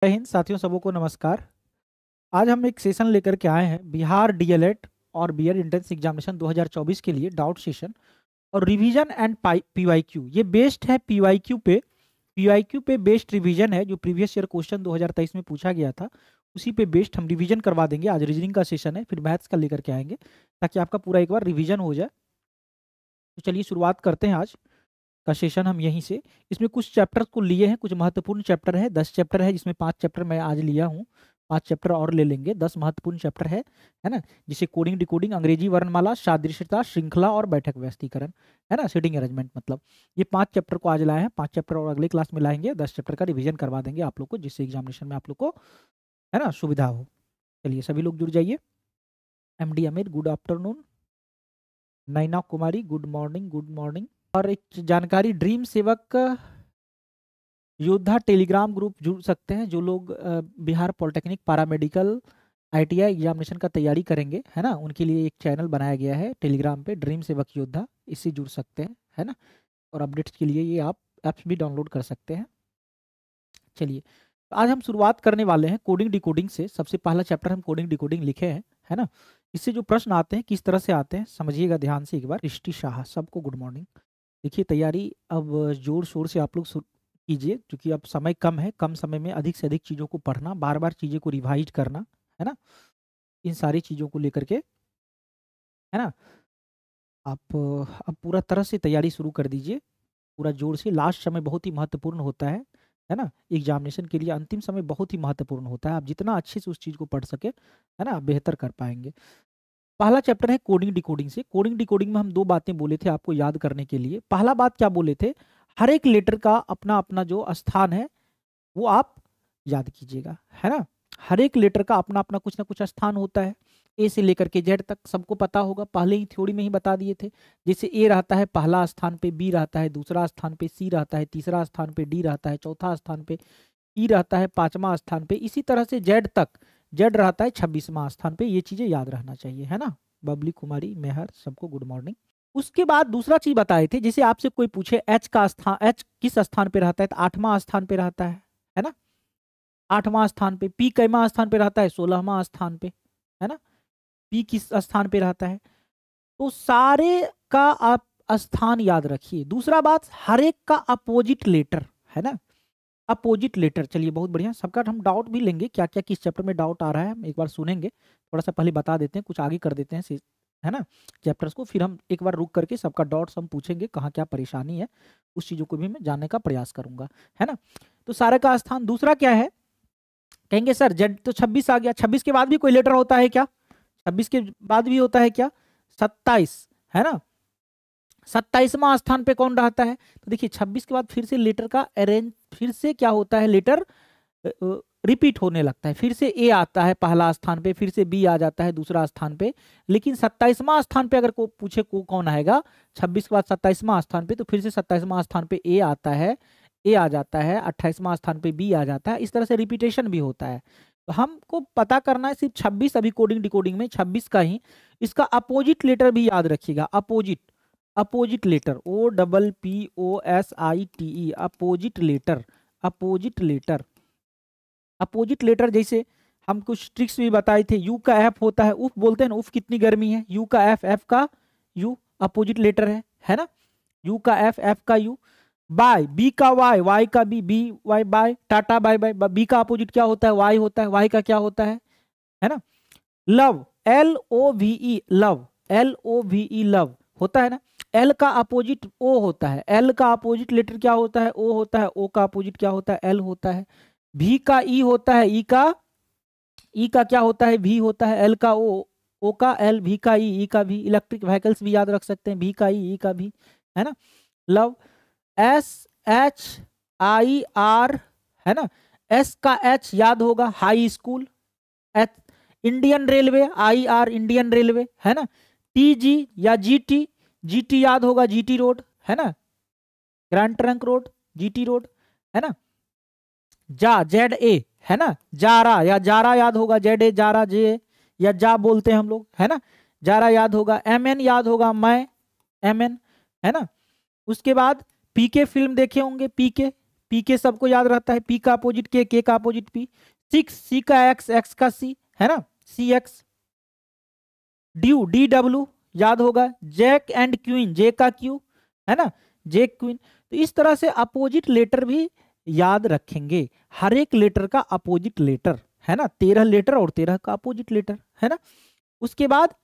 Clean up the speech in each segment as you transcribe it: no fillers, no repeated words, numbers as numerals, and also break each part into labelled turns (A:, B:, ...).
A: जय हिंद साथियों, सबको नमस्कार। आज हम एक सेशन लेकर के आए हैं बिहार डीएलएड और बीएड एंट्रेंस एग्जामिनेशन 2024 के लिए डाउट सेशन और रिवीजन एंड पीवाईक्यू। ये बेस्ड है पीवाईक्यू पे बेस्ड रिवीजन है। जो प्रीवियस ईयर क्वेश्चन 2023 में पूछा गया था उसी पे बेस्ड हम रिवीजन करवा देंगे। आज रीजनिंग का सेशन है, फिर मैथ्स का लेकर के आएंगे ताकि आपका पूरा एक बार रिवीजन हो जाए। तो चलिए शुरुआत करते हैं आज का सेशन हम यहीं से। इसमें कुछ चैप्टर्स को लिए हैं, कुछ महत्वपूर्ण चैप्टर है। 10 चैप्टर है जिसमें 5 चैप्टर मैं आज लिया हूँ, 5 चैप्टर और ले लेंगे। 10 महत्वपूर्ण चैप्टर है ना, जिसे कोडिंग डिकोडिंग, अंग्रेजी वर्णमाला, सादृश्यता, श्रृंखला और बैठक व्यवस्थीकरण, है ना, सीटिंग अरेंजमेंट। मतलब ये 5 चैप्टर को आज लाए हैं। 5 चैप्टर और अगले क्लास में लाएंगे। 10 चैप्टर का रिविजन करवा देंगे आप लोग को, जिससे एग्जामिनेशन में आप लोग को, है ना, सुविधा हो। चलिए सभी लोग जुड़ जाइए। एमडी अमीर गुड आफ्टरनून, नैना कुमारी गुड मॉर्निंग, गुड मॉर्निंग। और एक जानकारी, ड्रीम सेवक योद्धा टेलीग्राम ग्रुप जुड़ सकते हैं जो लोग Bihar polytechnic paramedical ITI examination का तैयारी करेंगे, है ना। उनके लिए एक चैनल बनाया गया है टेलीग्राम पे, ड्रीम सेवक योद्धा, इससे जुड़ सकते हैं, है ना। और अपडेट्स के लिए ये आप ऐप्स भी डाउनलोड कर सकते हैं। चलिए तो आज हम शुरुआत करने वाले हैं कोडिंग डिकोडिंग से। सबसे पहला चैप्टर हम कोडिंग डिकोडिंग लिखे हैं, है ना। इससे जो प्रश्न आते हैं किस तरह से आते हैं समझिएगा ध्यान से एक बार। रिष्टि शाह, सबको गुड मॉर्निंग। देखिए तैयारी अब जोर शोर से आप लोग कीजिए, क्योंकि अब समय कम है। कम समय में अधिक से अधिक चीज़ों को पढ़ना, बार बार चीज़ों को रिवाइज करना, है ना। इन सारी चीज़ों को लेकर के, है ना, आप अब पूरा तरह से तैयारी शुरू कर दीजिए, पूरा जोर से। लास्ट समय बहुत ही महत्वपूर्ण होता है ना। एग्जामिनेशन के लिए अंतिम समय बहुत ही महत्वपूर्ण होता है। आप जितना अच्छे से उस चीज़ को पढ़ सके, है ना, बेहतर कर पाएंगे। पहला चैप्टर है कोडिंग डिकोडिंग से। कोडिंग डिकोडिंग में हम 2 बातें बोले थे आपको याद करने के लिए। पहला बात क्या बोले थे, हर एक लेटर का अपना अपना जो स्थान है वो आप याद कीजिएगा, है ना। हर एक लेटर का अपना अपना कुछ ना कुछ स्थान होता है। ए से लेकर के जेड तक सबको पता होगा, पहले ही थ्योरी में ही बता दिए थे। जैसे ए रहता है पहला स्थान पे, बी रहता है दूसरा स्थान पे, सी रहता है तीसरा स्थान पे, डी रहता है चौथा स्थान पे, ई रहता है 5वां स्थान पे। इसी तरह से जेड तक, जेड रहता है 26वां स्थान पे। ये चीजें याद रहना चाहिए, है ना। बबली कुमारी, मेहर, सबको गुड मॉर्निंग। उसके बाद दूसरा चीज बताए थे, जैसे आपसे कोई पूछे एच का स्थान, एच किस स्थान पे रहता है, तो 8वां स्थान पे रहता है ना, 8वां स्थान पे। पी कैमा स्थान पे रहता है, 16वां स्थान पे, है ना। पी किस स्थान पे रहता है, तो सारे का आप स्थान याद रखिए। दूसरा बात, हर एक का अपोजिट लेटर, है ना, अपोजिट लेटर। चलिए बहुत बढ़िया। सबका हम डाउट भी लेंगे, क्या क्या किस चैप्टर में डाउट आ रहा है हम एक बार सुनेंगे। थोड़ा सा पहले बता देते हैं, कुछ आगे कर देते हैं, है ना, चैप्टर्स को। फिर हम एक बार रुक करके सबका डाउट्स हम पूछेंगे, कहाँ क्या परेशानी है, उस चीज़ों को भी मैं जानने का प्रयास करूंगा, है ना। तो सारे का स्थान। दूसरा क्या है, कहेंगे सर जेड तो 26 आ गया, 26 के बाद भी कोई लेटर होता है क्या, 26 के बाद भी होता है क्या, 27, है ना। 27वां स्थान पे कौन रहता है, तो देखिए 26 के बाद फिर से लेटर का अरेंज, फिर से क्या होता है, लेटर रिपीट होने लगता है। फिर से ए आता है पहला स्थान पे, फिर से बी आ जाता है दूसरा स्थान पे। लेकिन 27वां स्थान पे अगर को पूछे को कौन आएगा, 26 के बाद 27वां स्थान पे, तो फिर से 27वां स्थान पे ए आता है, ए आ जाता है। 28वां स्थान पे बी आ जाता है। इस तरह से रिपीटेशन भी होता है। तो हमको पता करना है सिर्फ 26, अभी कोडिंग डिकोडिंग में 26 का ही। इसका अपोजिट लेटर भी याद रखिएगा, opposite, opposite letter, OPPOSITE, opposite letter, opposite letter, opposite letter. जैसे हम कुछ ट्रिक्स भी बताए थे, यू का एफ होता है, उफ बोलते हैं ना, उफ कितनी गर्मी है, यू का एफ, एफ का यू, अपोजिट लेटर है ना। यू का एफ, एफ का यू। बाय, बी का वाई, वाई का B, B Y bye, tata bye bye. B का अपोजिट क्या होता है, वाई होता है। वाई का क्या होता है ना। Love, LOVE, love, LOVE, love होता है ना। एल का अपोजिट ओ होता है, एल का अपोजिट लेटर क्या होता है, ओ होता है। ओ का अपोजिट क्या होता है, एल होता है। भी का ई होता है, ई का क्या होता है, भी होता है। एल का ओ का एल, भी का ई का भी। इलेक्ट्रिक व्हीकल्स भी याद रख सकते हैं, भी का ई का भी, है ना। लव, SHIR, है ना। एस का एच याद होगा, high school. H, Indian railway, IR, Indian railway, है ना। TG या GT, GT याद होगा, GT रोड, है ना, grand trunk road, GT road, है ना। जा, ZA, है ना। जारा या जारा याद होगा, ZA, जारा, जे, या जा बोलते हैं हम लोग, है ना। जारा याद होगा। MN याद होगा, मैं, MN, है ना। उसके बाद पीके फिल्म देखे होंगे, पीके, पी के सबको याद रहता है, पी का अपोजिट के का अपोजिट पी। 6 सी का एक्स, एक्स का सी, है ना, सी एक्स। ड्यू डी डब्ल्यू याद होगा, जैक एंड क्वीन जे का क्यू, है ना, जैक क्वीन। तो इस तरह से अपोजिट लेटर भी याद रखेंगे, हर एक लेटर का अपोजिट लेटर, है ना, 13 लेटर और 13 का अपोजिट लेटर, है ना। उसके बाद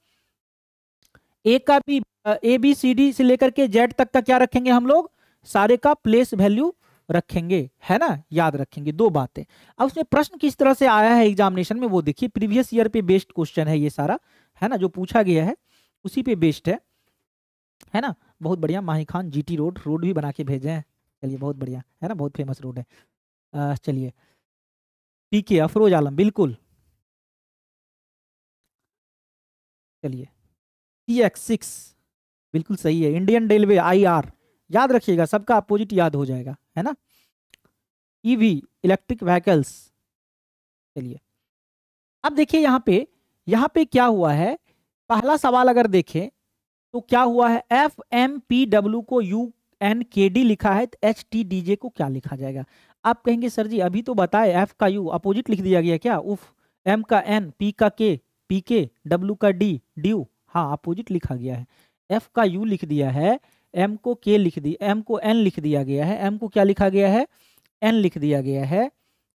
A: ए का भी, ए बी सी डी से लेकर के जेड तक का क्या रखेंगे हम लोग, सारे का प्लेस वैल्यू रखेंगे, है ना, याद रखेंगे। दो बातें। अब उसमें प्रश्न किस तरह से आया है एग्जामिनेशन में वो देखिए, प्रीवियस ईयर पे बेस्ड क्वेश्चन है ये सारा, है ना, जो पूछा गया है उसी पे बेस्ड है ना। बहुत बढ़िया, माही खान जीटी रोड भी बना के भेजे हैं, चलिए बहुत बढ़िया, है ना, बहुत फेमस रोड है। चलिए पीके अफरोज आलम, बिल्कुल, चलिए CX6 बिल्कुल सही है। इंडियन रेलवे IR याद रखिएगा, सबका अपोजिट याद हो जाएगा, है ना। EV electric vehicles. चलिए अब देखिए यहाँ पे क्या हुआ है, पहला सवाल अगर देखें तो क्या हुआ है, FMPW को UNKD लिखा है, तो HTDJ को क्या लिखा जाएगा। आप कहेंगे सर जी अभी तो बताए, F का U अपोजिट लिख दिया गया क्या, उफ, M का N, P का K, PK, W का D, ड्यू, हाँ अपोजिट लिखा गया है। F का U लिख दिया है, M को K लिख दिया, M को N लिख दिया गया है, M को क्या लिखा गया है, N लिख दिया गया है,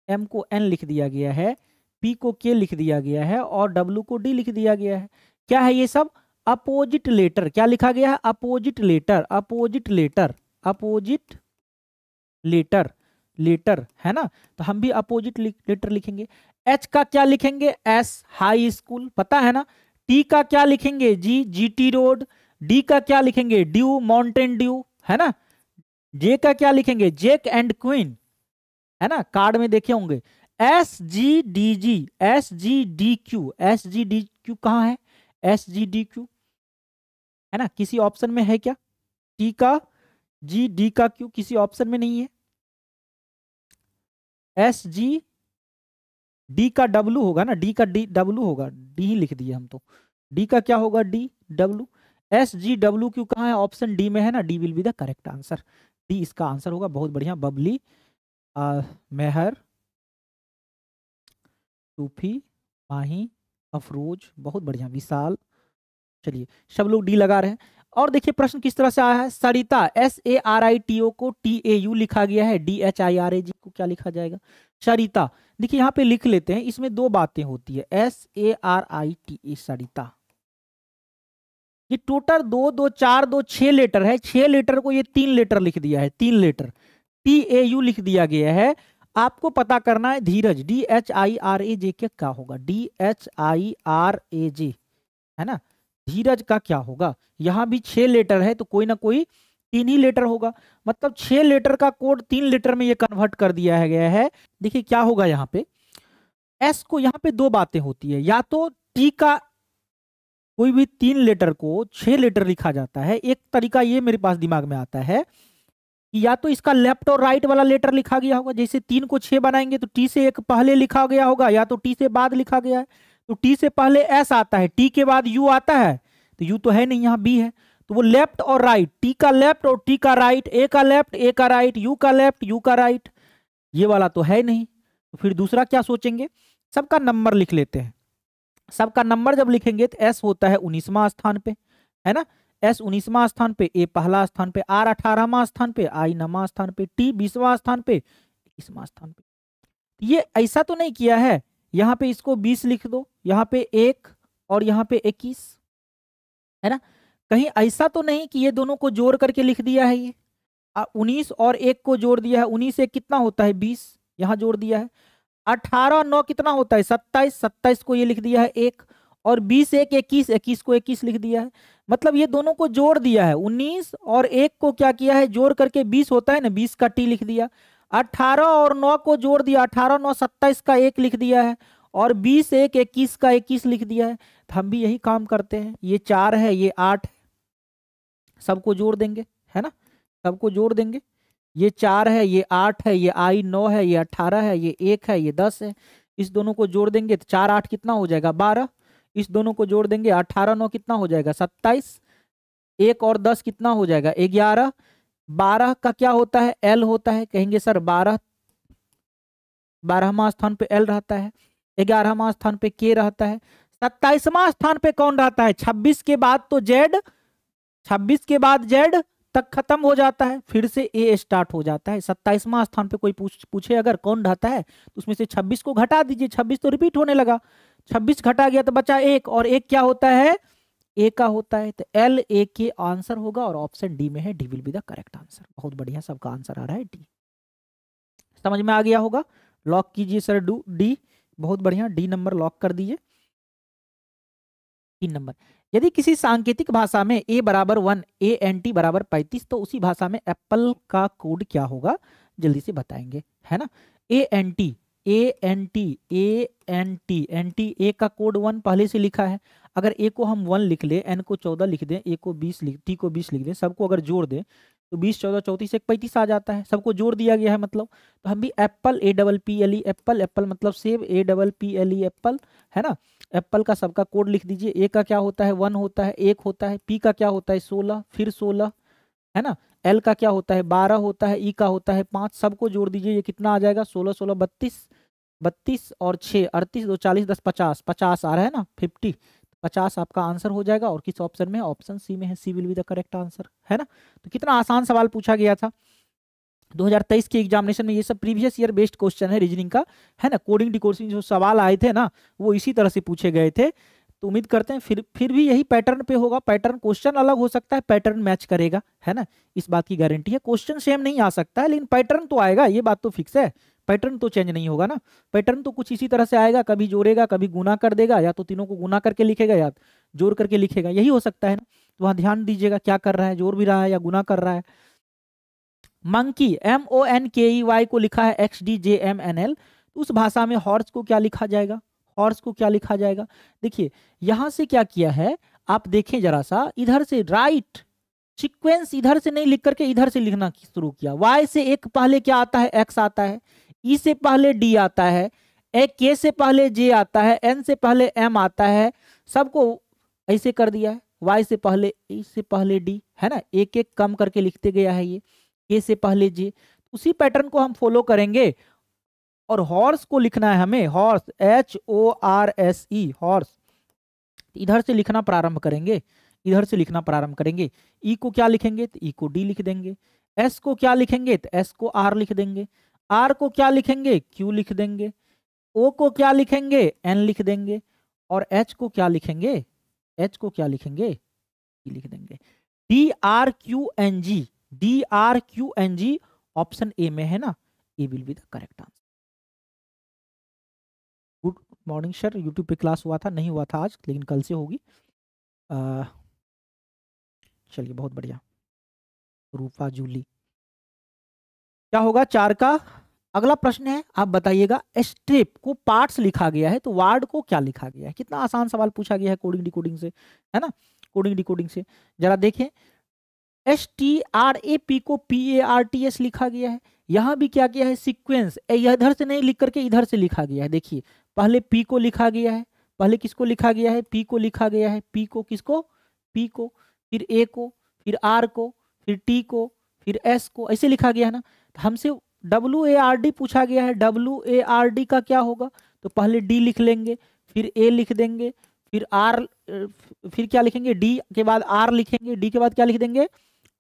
A: M को N लिख दिया गया है, P को K लिख दिया गया है और W को D लिख दिया गया है। क्या है ये सब, अपोजिट लेटर। क्या लिखा गया है, opposite letter, opposite letter, opposite letter, letter, है ना। तो हम भी अपोजिट लेटर लिखेंगे। H का क्या लिखेंगे, S हाई स्कूल, पता है ना। T का क्या लिखेंगे, G GT रोड। D का क्या लिखेंगे, ड्यू माउंटेन ड्यू, है ना। J का क्या लिखेंगे, जेक एंड क्वीन, है ना, कार्ड में देखे होंगे। SGDG, SGDQ, SGDQ कहाँ है, SGDQ, है ना, किसी ऑप्शन में है क्या, T का G, D का Q किसी ऑप्शन में नहीं है। SG D का W होगा ना, D का D W होगा, D ही लिख दिया हम तो। D का क्या होगा, D W। SGWQ कहाँ है, ऑप्शन D में है ना, D will be the correct answer, D इसका आंसर होगा। बहुत बढ़िया, बबली, मेहर, सूफी, माही, अफरोज, बहुत बढ़िया, विशाल। चलिए सब लोग डी लगा रहे हैं। और देखिए प्रश्न किस तरह से आया है, सरिता SARITO को TAU लिखा गया है, DHIRAG को क्या लिखा जाएगा, सरिता। देखिए यहाँ पे लिख लेते हैं, इसमें दो बातें होती है, SARITA सरिता। ये टोटल 2 2 4 2 6 लेटर है, 6 लेटर को ये 3 लेटर लिख दिया है, 3 लेटर TAU लिख दिया गया है। आपको पता करना है धीरज, DHIRAJ क्या होगा, DHIRAJ, है ना, धीरज का क्या होगा। यहां भी 6 लेटर है तो कोई ना कोई 3 ही लेटर होगा, मतलब 6 लेटर का कोड 3 लेटर में ये कन्वर्ट कर दिया गया है। देखिए क्या होगा यहाँ पे, एस को यहाँ पे दो बातें होती है, या तो टी का कोई भी 3 लेटर को 6 लेटर लिखा जाता है। एक तरीका ये मेरे पास दिमाग में आता है कि या तो इसका लेफ्ट और राइट वाला लेटर लिखा गया होगा, जैसे 3 को 6 बनाएंगे तो टी से एक पहले लिखा गया होगा, या तो टी से बाद लिखा गया है। तो टी से पहले एस आता है, टी के बाद यू आता है, तो यू तो है नहीं, यहाँ बी है, तो वो लेफ्ट और राइट, टी का लेफ्ट और टी का राइट, ए का लेफ्ट ए का राइट, यू का लेफ्ट यू का राइट, ये वाला तो है नहीं। तो फिर दूसरा क्या सोचेंगे, सबका नंबर लिख लेते हैं। सबका नंबर जब लिखेंगे तो एस होता है 19वां स्थान पे, है ना, एस 19वां स्थान पे, ए पहला स्थान पे, आर 18वां स्थान पे, आई 9वां स्थान पे, टी 20वां स्थान पे, 21वां स्थान पे। ये ऐसा तो नहीं किया है, यहाँ पे इसको 20 लिख दो, यहाँ पे 1 और यहाँ पे 21, है ना। कहीं ऐसा तो नहीं कि ये दोनों को जोड़ करके लिख दिया है, ये 19 और 1 को जोड़ दिया है, 19 1 कितना होता है 20, यहाँ जोड़ दिया है। 18 9 कितना होता है 27, 27 को ये लिख दिया है 1, और 20 1 21, 21 को 21 लिख दिया है। मतलब ये दोनों को जोड़ दिया है, 19 और 1 को क्या किया है, जोड़ करके 20 होता है ना, 20 का टी लिख दिया। 18 और 9 को जोड़ दिया, 18 9 27 का 1 लिख दिया है, और 20 1 21 का 21 लिख दिया है। तो हम भी यही काम करते हैं, ये 4 है ये 8 है, सबको जोड़ देंगे, है ना, सबको जोड़ देंगे। ये 4 है ये 8 है, ये आई 9 है, ये 18 है, ये 1 है, ये 10 है। इस दोनों को जोड़ देंगे तो 4 8 कितना हो जाएगा 12। इस दोनों को जोड़ देंगे 18 9 कितना हो जाएगा 27, 1 और 10 कितना हो जाएगा 11, 12 का क्या होता है, एल होता है, कहेंगे सर 12वां स्थान पे एल रहता है, 11वां स्थान पे के रहता है, 27वां स्थान पे कौन रहता है, 26 के बाद तो जेड, 26 के बाद जेड तक खत्म हो जाता है, फिर से ए स्टार्ट हो जाता है। 27वां स्थान पे कोई पूछे अगर कौन रहता है तो उसमें से 26 को घटा दीजिए, 26 तो रिपीट होने लगा, 26 घटा गया तो बचा एक, और एक क्या होता है, ए का होता है, तो एल ए के आंसर होगा और ऑप्शन डी में है, D will be the correct answer. बहुत बढ़िया, सबका आंसर आ रहा है डी। समझ में आ गया होगा, लॉक कीजिए सर डी, बहुत बढ़िया, डी नंबर लॉक कर दीजिए। 3 नंबर, यदि किसी सांकेतिक भाषा में a बराबर 1 a एन टी बराबर 35 तो उसी भाषा में एप्पल का कोड क्या होगा, जल्दी से बताएंगे, है ना। ए एन टी ए का कोड 1 पहले से लिखा है, अगर ए को हम 1 लिख ले, एन को 14 लिख दें, ए को 20 लिख, टी को 20 लिख दें, सबको अगर जोड़ दें तो 20 14 34 एक 35 आ जाता है, सबको जोड़ दिया गया है मतलब। तो हम भी एप्पल APPLE एप्पल, एप्पल मतलब सेब, APPLE एप्पल, है ना। एप्पल का सबका कोड लिख दीजिए, ए का क्या होता है 1 होता है, 1 होता है, पी का क्या होता है 16, फिर 16, है ना, एल का क्या होता है 12 होता है, ई का होता है 5, सबको जोड़ दीजिए, ये कितना आ जाएगा 16 16 32, 32 और 6 38, 2 40 10 50, 50 आ रहा है ना, 50, 50 आपका आंसर हो जाएगा। और किस ऑप्शन में, ऑप्शन सी में है, C will be the correct answer, है ना। तो कितना आसान सवाल पूछा गया था 2023 के एग्जामिनेशन में, ये सब प्रीवियस ईयर बेस्ड क्वेश्चन है रीजनिंग का, है ना। कोडिंग डिकोडिंग जो सवाल आए थे ना वो इसी तरह से पूछे गए थे, तो उम्मीद करते हैं फिर भी यही पैटर्न पे होगा, पैटर्न क्वेश्चन अलग हो सकता है, पैटर्न मैच करेगा, है ना, इस बात की गारंटी है। क्वेश्चन सेम नहीं आ सकता है लेकिन पैटर्न तो आएगा, ये बात तो फिक्स है, पैटर्न तो चेंज नहीं होगा ना। पैटर्न तो कुछ इसी तरह से आएगा, कभी जोड़ेगा कभी गुना कर देगा, या तो तीनों को गुना करके लिखेगा या जोड़ करके लिखेगा, यही हो सकता है ना। तो वहां ध्यान दीजिएगा क्या कर रहा है, जोड़ भी रहा है या गुना कर रहा है। मंकी MONKEY को लिखा है XDJMNL, उस भाषा में हॉर्स को क्या लिखा जाएगा, हॉर्स को क्या लिखा जाएगा। देखिए यहां से क्या किया है, आप देखें जरा सा, इधर से राइट सीक्वेंस इधर से नहीं लिख करके इधर से लिखना शुरू किया। Y से एक पहले क्या आता है, X आता है, E से पहले D आता है, K से पहले J आता है, N से पहले M आता है, सबको ऐसे कर दिया है, Y से पहले E से पहले D, है ना, एक एक कम करके लिखते गया है ये, K से पहले J, उसी पैटर्न को हम फॉलो करेंगे। और हॉर्स को लिखना है हमें, हॉर्स HORSE, हॉर्स, इधर से लिखना प्रारंभ करेंगे, इधर से लिखना प्रारंभ करेंगे। ई को क्या लिखेंगे, तो ई को डी लिख देंगे, एस को क्या लिखेंगे, तो एस को आर लिख देंगे, आर को क्या लिखेंगे, क्यू लिख देंगे, ओ को क्या लिखेंगे, एन लिख देंगे, और एच को क्या लिखेंगे, एच को क्या लिखेंगे, ई लिख देंगे। DRQNG, DRQNG ऑप्शन ए में है ना, A will be the correct answer. Good morning sir, YouTube पे क्लास हुआ था, नहीं हुआ था आज लेकिन कल से होगी। चलिए बहुत बढ़िया, रूपा जूली, क्या होगा 4 का। अगला प्रश्न है, आप बताइएगा स्ट्रिप को पार्ट्स लिखा गया है तो वार्ड को क्या लिखा गया है। कितना आसान सवाल पूछा गया है कोडिंग डिकोडिंग से, है ना, कोडिंग डिकोडिंग से। जरा देखें, STRAP को PARTS लिखा गया है, यहां भी क्या किया है सीक्वेंस, इधर से नहीं लिख करके इधर से लिखा गया है। देखिए पहले P को लिखा गया है, पहले किसको लिखा गया है, P को लिखा गया है, P को किसको, P को, फिर A को, फिर R को, फिर T को, फिर S को, ऐसे लिखा गया है ना। हमसे WARD पूछा गया है, WARD का क्या होगा, तो पहले D लिख लेंगे, फिर A लिख देंगे, फिर R, फिर क्या लिखेंगे, D के बाद R लिखेंगे, D के बाद क्या लिख देंगे,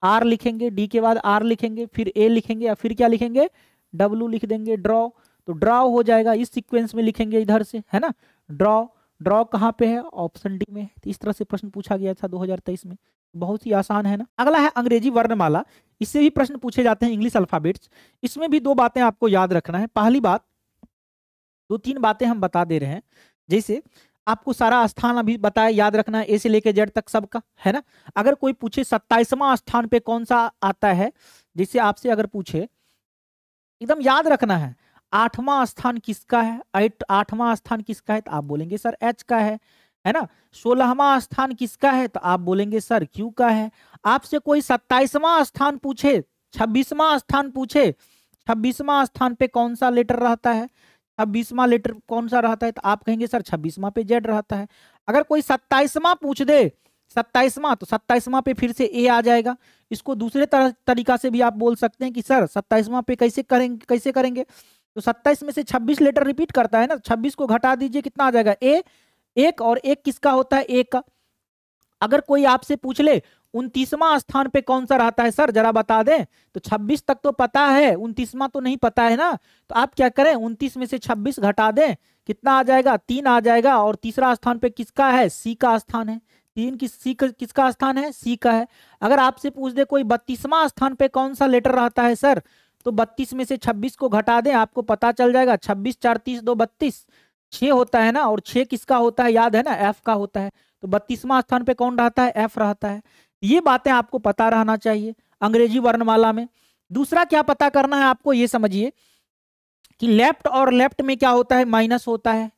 A: R लिखेंगे, D के बाद R लिखेंगे, फिर A लिखेंगे, या फिर क्या लिखेंगे, W लिख देंगे, ड्रॉ, तो ड्रॉ हो जाएगा, इस सीक्वेंस में लिखेंगे इधर से, है ना। ड्रॉ, ड्रॉ कहाँ पे है, ऑप्शन डी में है। तो इस तरह से प्रश्न पूछा गया था 2023 में, बहुत ही आसान है ना। अगला है अंग्रेजी वर्णमाला, इससे भी प्रश्न पूछे जाते हैं, इंग्लिश अल्फाबेट्स। इसमें भी 2 बातें आपको याद रखना है। पहली बात, 2-3 बातें हम बता दे रहे हैं, जैसे आपको सारा स्थान अभी बताया, याद रखना है, ए से लेके जेड तक सबका, है ना। अगर कोई पूछे 27वां स्थान पे कौन सा आता है, जैसे आपसे अगर पूछे, एकदम याद रखना है 8वां स्थान किसका है, 8वां स्थान किसका है, तो आप बोलेंगे सर एच का है ना। 16वां स्थान किसका है, तो आप बोलेंगे सर क्यू का है। आपसे कोई 27वां स्थान पूछे, 26वां स्थान पूछे, 26वां स्थान पे कौन सा लेटर रहता है, 26वां लेटर कौन सा रहता है, तो आप कहेंगे सर 26वां पे जेड रहता है। अगर कोई 27वां पूछ दे 27वां, तो 27वां पे फिर से ए आ जाएगा। इसको दूसरे तरीका से भी आप बोल सकते हैं कि सर 27वां पे कैसे करेंगे। तो 27 में से 26 लेटर रिपीट करता है ना, 26 को घटा दीजिए, कितना आ जाएगा ए, एक, और एक किसका होता है, एक का। अगर कोई आपसे पूछ ले 29वां स्थान पे कौन सा रहता है सर जरा बता दें, तो 26 तक तो पता है, 29वां तो नहीं पता है ना। तो आप क्या करें, 29 में से 26 घटा दें, कितना आ जाएगा, 3 आ जाएगा। और तीसरा स्थान पे किसका है, सी का स्थान है। तीन किसका स्थान है, सी का है। अगर आपसे पूछ दे कोई 32वां स्थान पे कौन सा लेटर रहता है सर, तो 32 में से 26 को घटा दें, आपको पता चल जाएगा। 26 4 30 2 32, 6 होता है ना, और 6 किसका होता है, याद है ना, एफ का होता है। तो 32वां स्थान पे कौन रहता है, एफ रहता है। ये बातें आपको पता रहना चाहिए अंग्रेजी वर्णमाला में। दूसरा क्या पता करना है आपको, ये समझिए कि लेफ्ट और लेफ्ट में क्या होता है, माइनस होता है।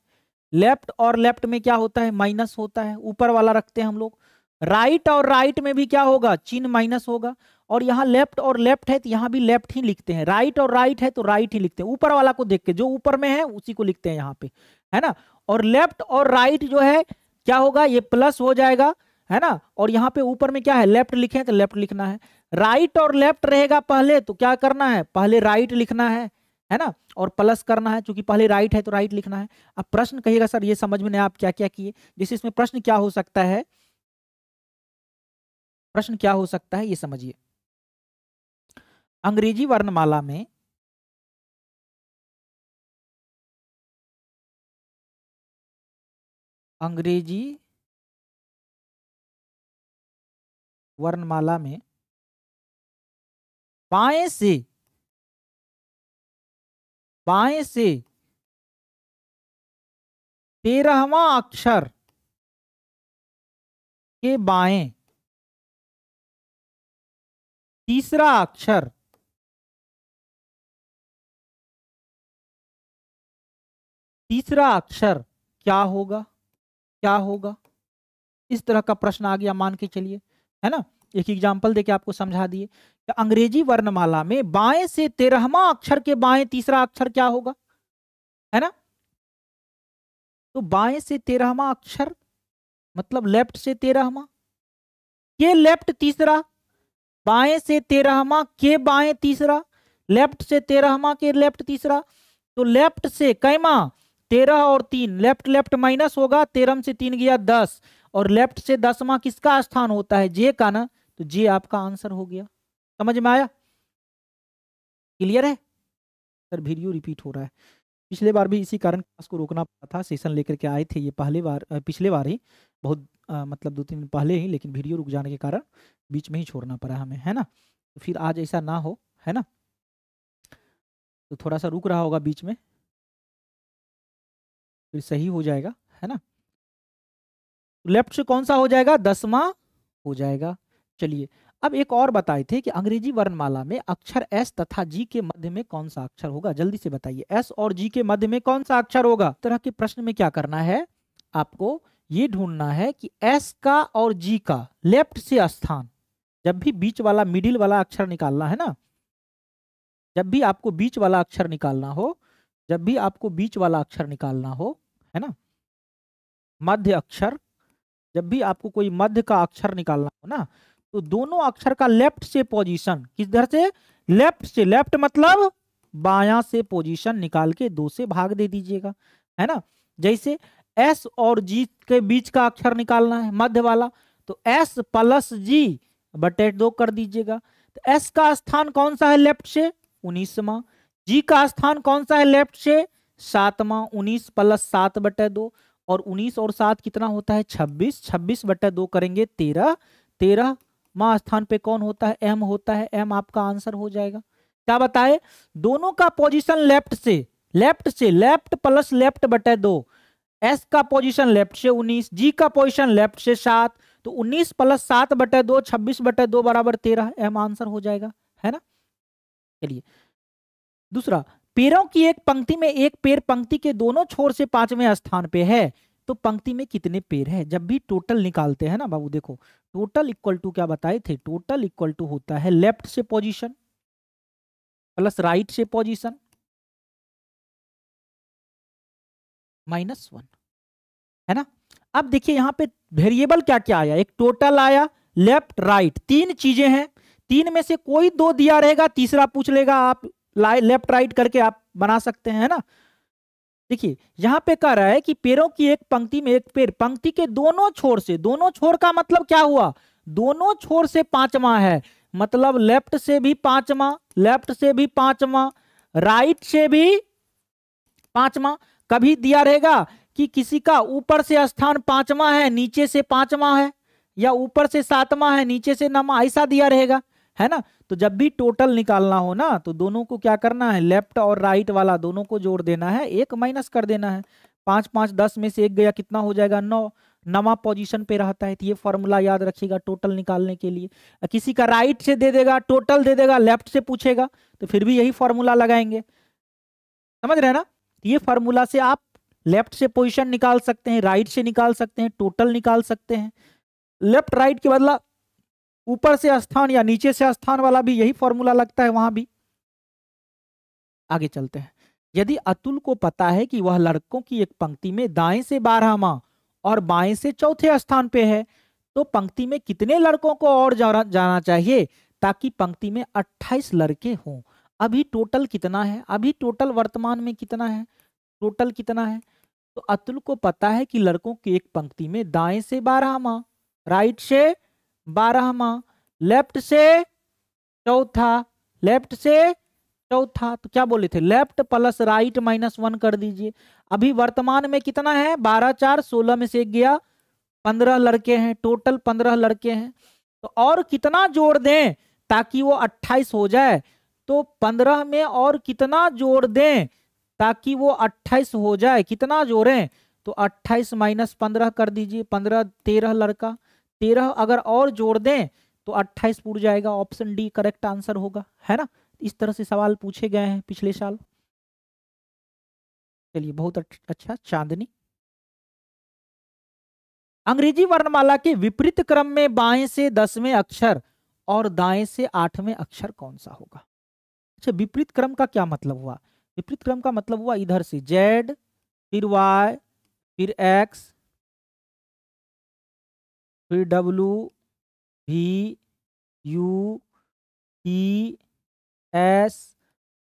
A: लेफ्ट और लेफ्ट में क्या होता है, माइनस होता है। ऊपर वाला रखते हैं हम लोग। राइट और राइट में भी क्या होगा, चिन्ह माइनस होगा। और यहाँ लेफ्ट और लेफ्ट है तो यहाँ भी लेफ्ट ही लिखते हैं। राइट और राइट है तो राइट ही लिखते हैं। ऊपर वाला को देख के जो ऊपर में है उसी को लिखते हैं यहाँ पे, है ना। और लेफ्ट और राइट जो है क्या होगा, ये प्लस हो जाएगा, है ना। और यहाँ पे ऊपर में क्या है, लेफ्ट लिखे तो लेफ्ट लिखना है। राइट और लेफ्ट रहेगा पहले तो क्या करना है, पहले राइट लिखना है ना। और प्लस करना है, क्योंकि पहले राइट है तो राइट लिखना है। अब प्रश्न कहिएगा सर ये समझ में नहीं आप क्या क्या किए। जैसे इसमें प्रश्न क्या हो सकता है, प्रश्न क्या हो सकता है ये समझिए। अंग्रेजी वर्णमाला में अंग्रेजी वर्णमाला में बाएं से 13वां अक्षर के बाएं तीसरा अक्षर क्या होगा, क्या होगा। इस तरह का प्रश्न आ गया, मान के चलिए, है ना। एक एग्जांपल देके आपको समझा दिए कि अंग्रेजी वर्णमाला में बाएं से 13वां अक्षर के बाएं तीसरा अक्षर क्या होगा, है ना। तो बाएं से 13वां अक्षर मतलब लेफ्ट से 13वां के लेफ्ट तीसरा, बाएं से 13वां के बाएं तीसरा, लेफ्ट से 13वां के लेफ्ट तीसरा। तो लेफ्ट से कैमा 13 और 3, लेफ्ट लेफ्ट माइनस होगा, 13 से 3 गया 10, और लेफ्ट से 10वां किसका स्थान होता है, जे का ना। तो जे आपका आंसर हो गया। समझ में आया, क्लियर है सर। वीडियो रिपीट हो रहा है। पिछले बार भी इसी कारण क्लास को रोकना पड़ा था, सेशन लेकर के आए थे ये पहले बार, पिछले बार ही बहुत मतलब 2-3 दिन पहले ही, लेकिन वीडियो रुक जाने के कारण बीच में ही छोड़ना पड़ा हमें, है ना। तो फिर आज ऐसा ना हो, है ना। तो थोड़ा सा रुक रहा होगा बीच में, फिर सही हो जाएगा, है ना। लेफ्ट से कौन सा हो जाएगा, 10वां हो जाएगा। चलिए अब एक और बताए थे कि अंग्रेजी वर्णमाला में अक्षर एस तथा जी के मध्य में कौन सा अक्षर होगा, जल्दी से बताइए। एस और जी के मध्य में कौन सा अक्षर होगा। इस तरह के प्रश्न में क्या करना है, आपको ये ढूंढना है कि एस का और जी का लेफ्ट से स्थान, जब भी बीच वाला मिडिल वाला अक्षर निकालना है ना, जब भी आपको बीच वाला अक्षर निकालना हो, जब भी आपको बीच वाला अक्षर निकालना हो, है ना, मध्य अक्षर, जब भी आपको कोई मध्य का अक्षर निकालना हो ना, तो दोनों अक्षर का लेफ्ट से पोजीशन, किधर से, लेफ्ट से, लेफ्ट मतलब बायां से पोजीशन निकाल के 2 से भाग दे दीजिएगा, है ना। जैसे एस और जी के बीच का अक्षर निकालना है मध्य वाला, तो एस प्लस जी बटे 2 कर दीजिएगा। तो एस का स्थान कौन सा है लेफ्ट से, 19वां। जी का स्थान कौन सा है लेफ्ट से, 7वां। 19 प्लस 7 बटे 2, और 19 और 7 कितना होता है, 26। 26 बटे 2 करेंगे 13। 13वां स्थान पे कौन होता है, एम होता है। एम आपका आंसर हो जाएगा। क्या बताए, दोनों का पोजीशन लेफ्ट से, लेफ्ट प्लस लेफ्ट बटे 2। एस का पोजीशन लेफ्ट से 19, जी का पोजीशन लेफ्ट से 7, तो 19 प्लस 7 बटे 2, 26 बटे 2 बराबर 13। एम आंसर हो जाएगा, है ना। चलिए दूसरा, पैरों की एक पंक्ति में एक पैर पंक्ति के दोनों छोर से 5वें स्थान पे है, तो पंक्ति में कितने पैर है। जब भी टोटल निकालते हैं ना बाबू, देखो टोटल इक्वल टू क्या बताए थे, टोटल इक्वल टू होता है लेफ्ट से पोजीशन प्लस राइट से पोजीशन -1, है ना। अब देखिए यहाँ पे वेरिएबल क्या क्या आया, एक टोटल आया, लेफ्ट राइट, तीन चीजें हैं, तीन में से कोई दो दिया रहेगा, तीसरा पूछ लेगा, आप लेफ्ट राइट करके आप बना सकते हैं, है ना। देखिए यहाँ पे कह रहा है कि पेड़ों की एक पंक्ति में एक पेड़ पंक्ति के दोनों छोर से, दोनों छोर का मतलब क्या हुआ, दोनों छोर से पांचवा है, मतलब लेफ्ट से भी पांचवा, लेफ्ट से भी पांचवा, राइट से भी पांचवा। कभी दिया रहेगा कि किसी का ऊपर से स्थान पांचवा है, नीचे से पांचवा है, या ऊपर से सातवां है, नीचे से नौवां, ऐसा दिया रहेगा, है ना। तो जब भी टोटल निकालना हो ना, तो दोनों को क्या करना है, लेफ्ट और राइट वाला दोनों को जोड़ देना है, एक माइनस कर देना है। 5 5 10 में से एक गया, कितना हो जाएगा, 9, नवा पोजीशन पे रहता है। तो ये फॉर्मूला याद रखिएगा टोटल निकालने के लिए। किसी का राइट से दे देगा, टोटल दे देगा, लेफ्ट से पूछेगा तो फिर भी यही फॉर्मूला लगाएंगे, समझ रहे हैं ना। ये फॉर्मूला से आप लेफ्ट से पोजीशन निकाल सकते हैं, राइट से निकाल सकते हैं, टोटल निकाल सकते हैं। लेफ्ट राइट के बदला ऊपर से स्थान या नीचे से स्थान वाला भी यही फॉर्मूला लगता है वहां भी। आगे चलते हैं। यदि अतुल को पता है कि वह लड़कों की एक पंक्ति में दाएं से 12वां और बाएं से चौथे स्थान पे है, तो पंक्ति में कितने लड़कों को और जाना चाहिए ताकि पंक्ति में 28 लड़के हों। अभी टोटल कितना है, अभी टोटल वर्तमान में कितना है, टोटल कितना है। तो अतुल को पता है कि लड़कों की एक पंक्ति में दाएं से 12वां, राइट से 12वां, लेफ्ट से चौथा, लेफ्ट से चौथा, तो क्या बोले थे, लेफ्ट प्लस राइट -1 कर दीजिए। अभी वर्तमान में कितना है, 12 4 16 में से एक गया, 15 लड़के हैं, टोटल 15 लड़के हैं। तो और कितना जोड़ दें ताकि वो 28 हो जाए, तो 15 में और कितना जोड़ दें ताकि वो 28 हो जाए, कितना जोड़ें, तो 28 - 15 कर दीजिए, 15 13 लड़का, 13 अगर और जोड़ दें तो 28 पूरा जाएगा। ऑप्शन डी करेक्ट आंसर होगा, है ना। इस तरह से सवाल पूछे गए हैं पिछले साल। चलिए बहुत अच्छा। चांदनी, अंग्रेजी वर्णमाला के विपरीत क्रम में बाएं से 10वें अक्षर और दाएं से 8वें अक्षर कौन सा होगा। अच्छा, विपरीत क्रम का क्या मतलब हुआ, विपरीत क्रम का मतलब हुआ इधर से Z, फिर Y, फिर X, फिर W, V, U, T, S,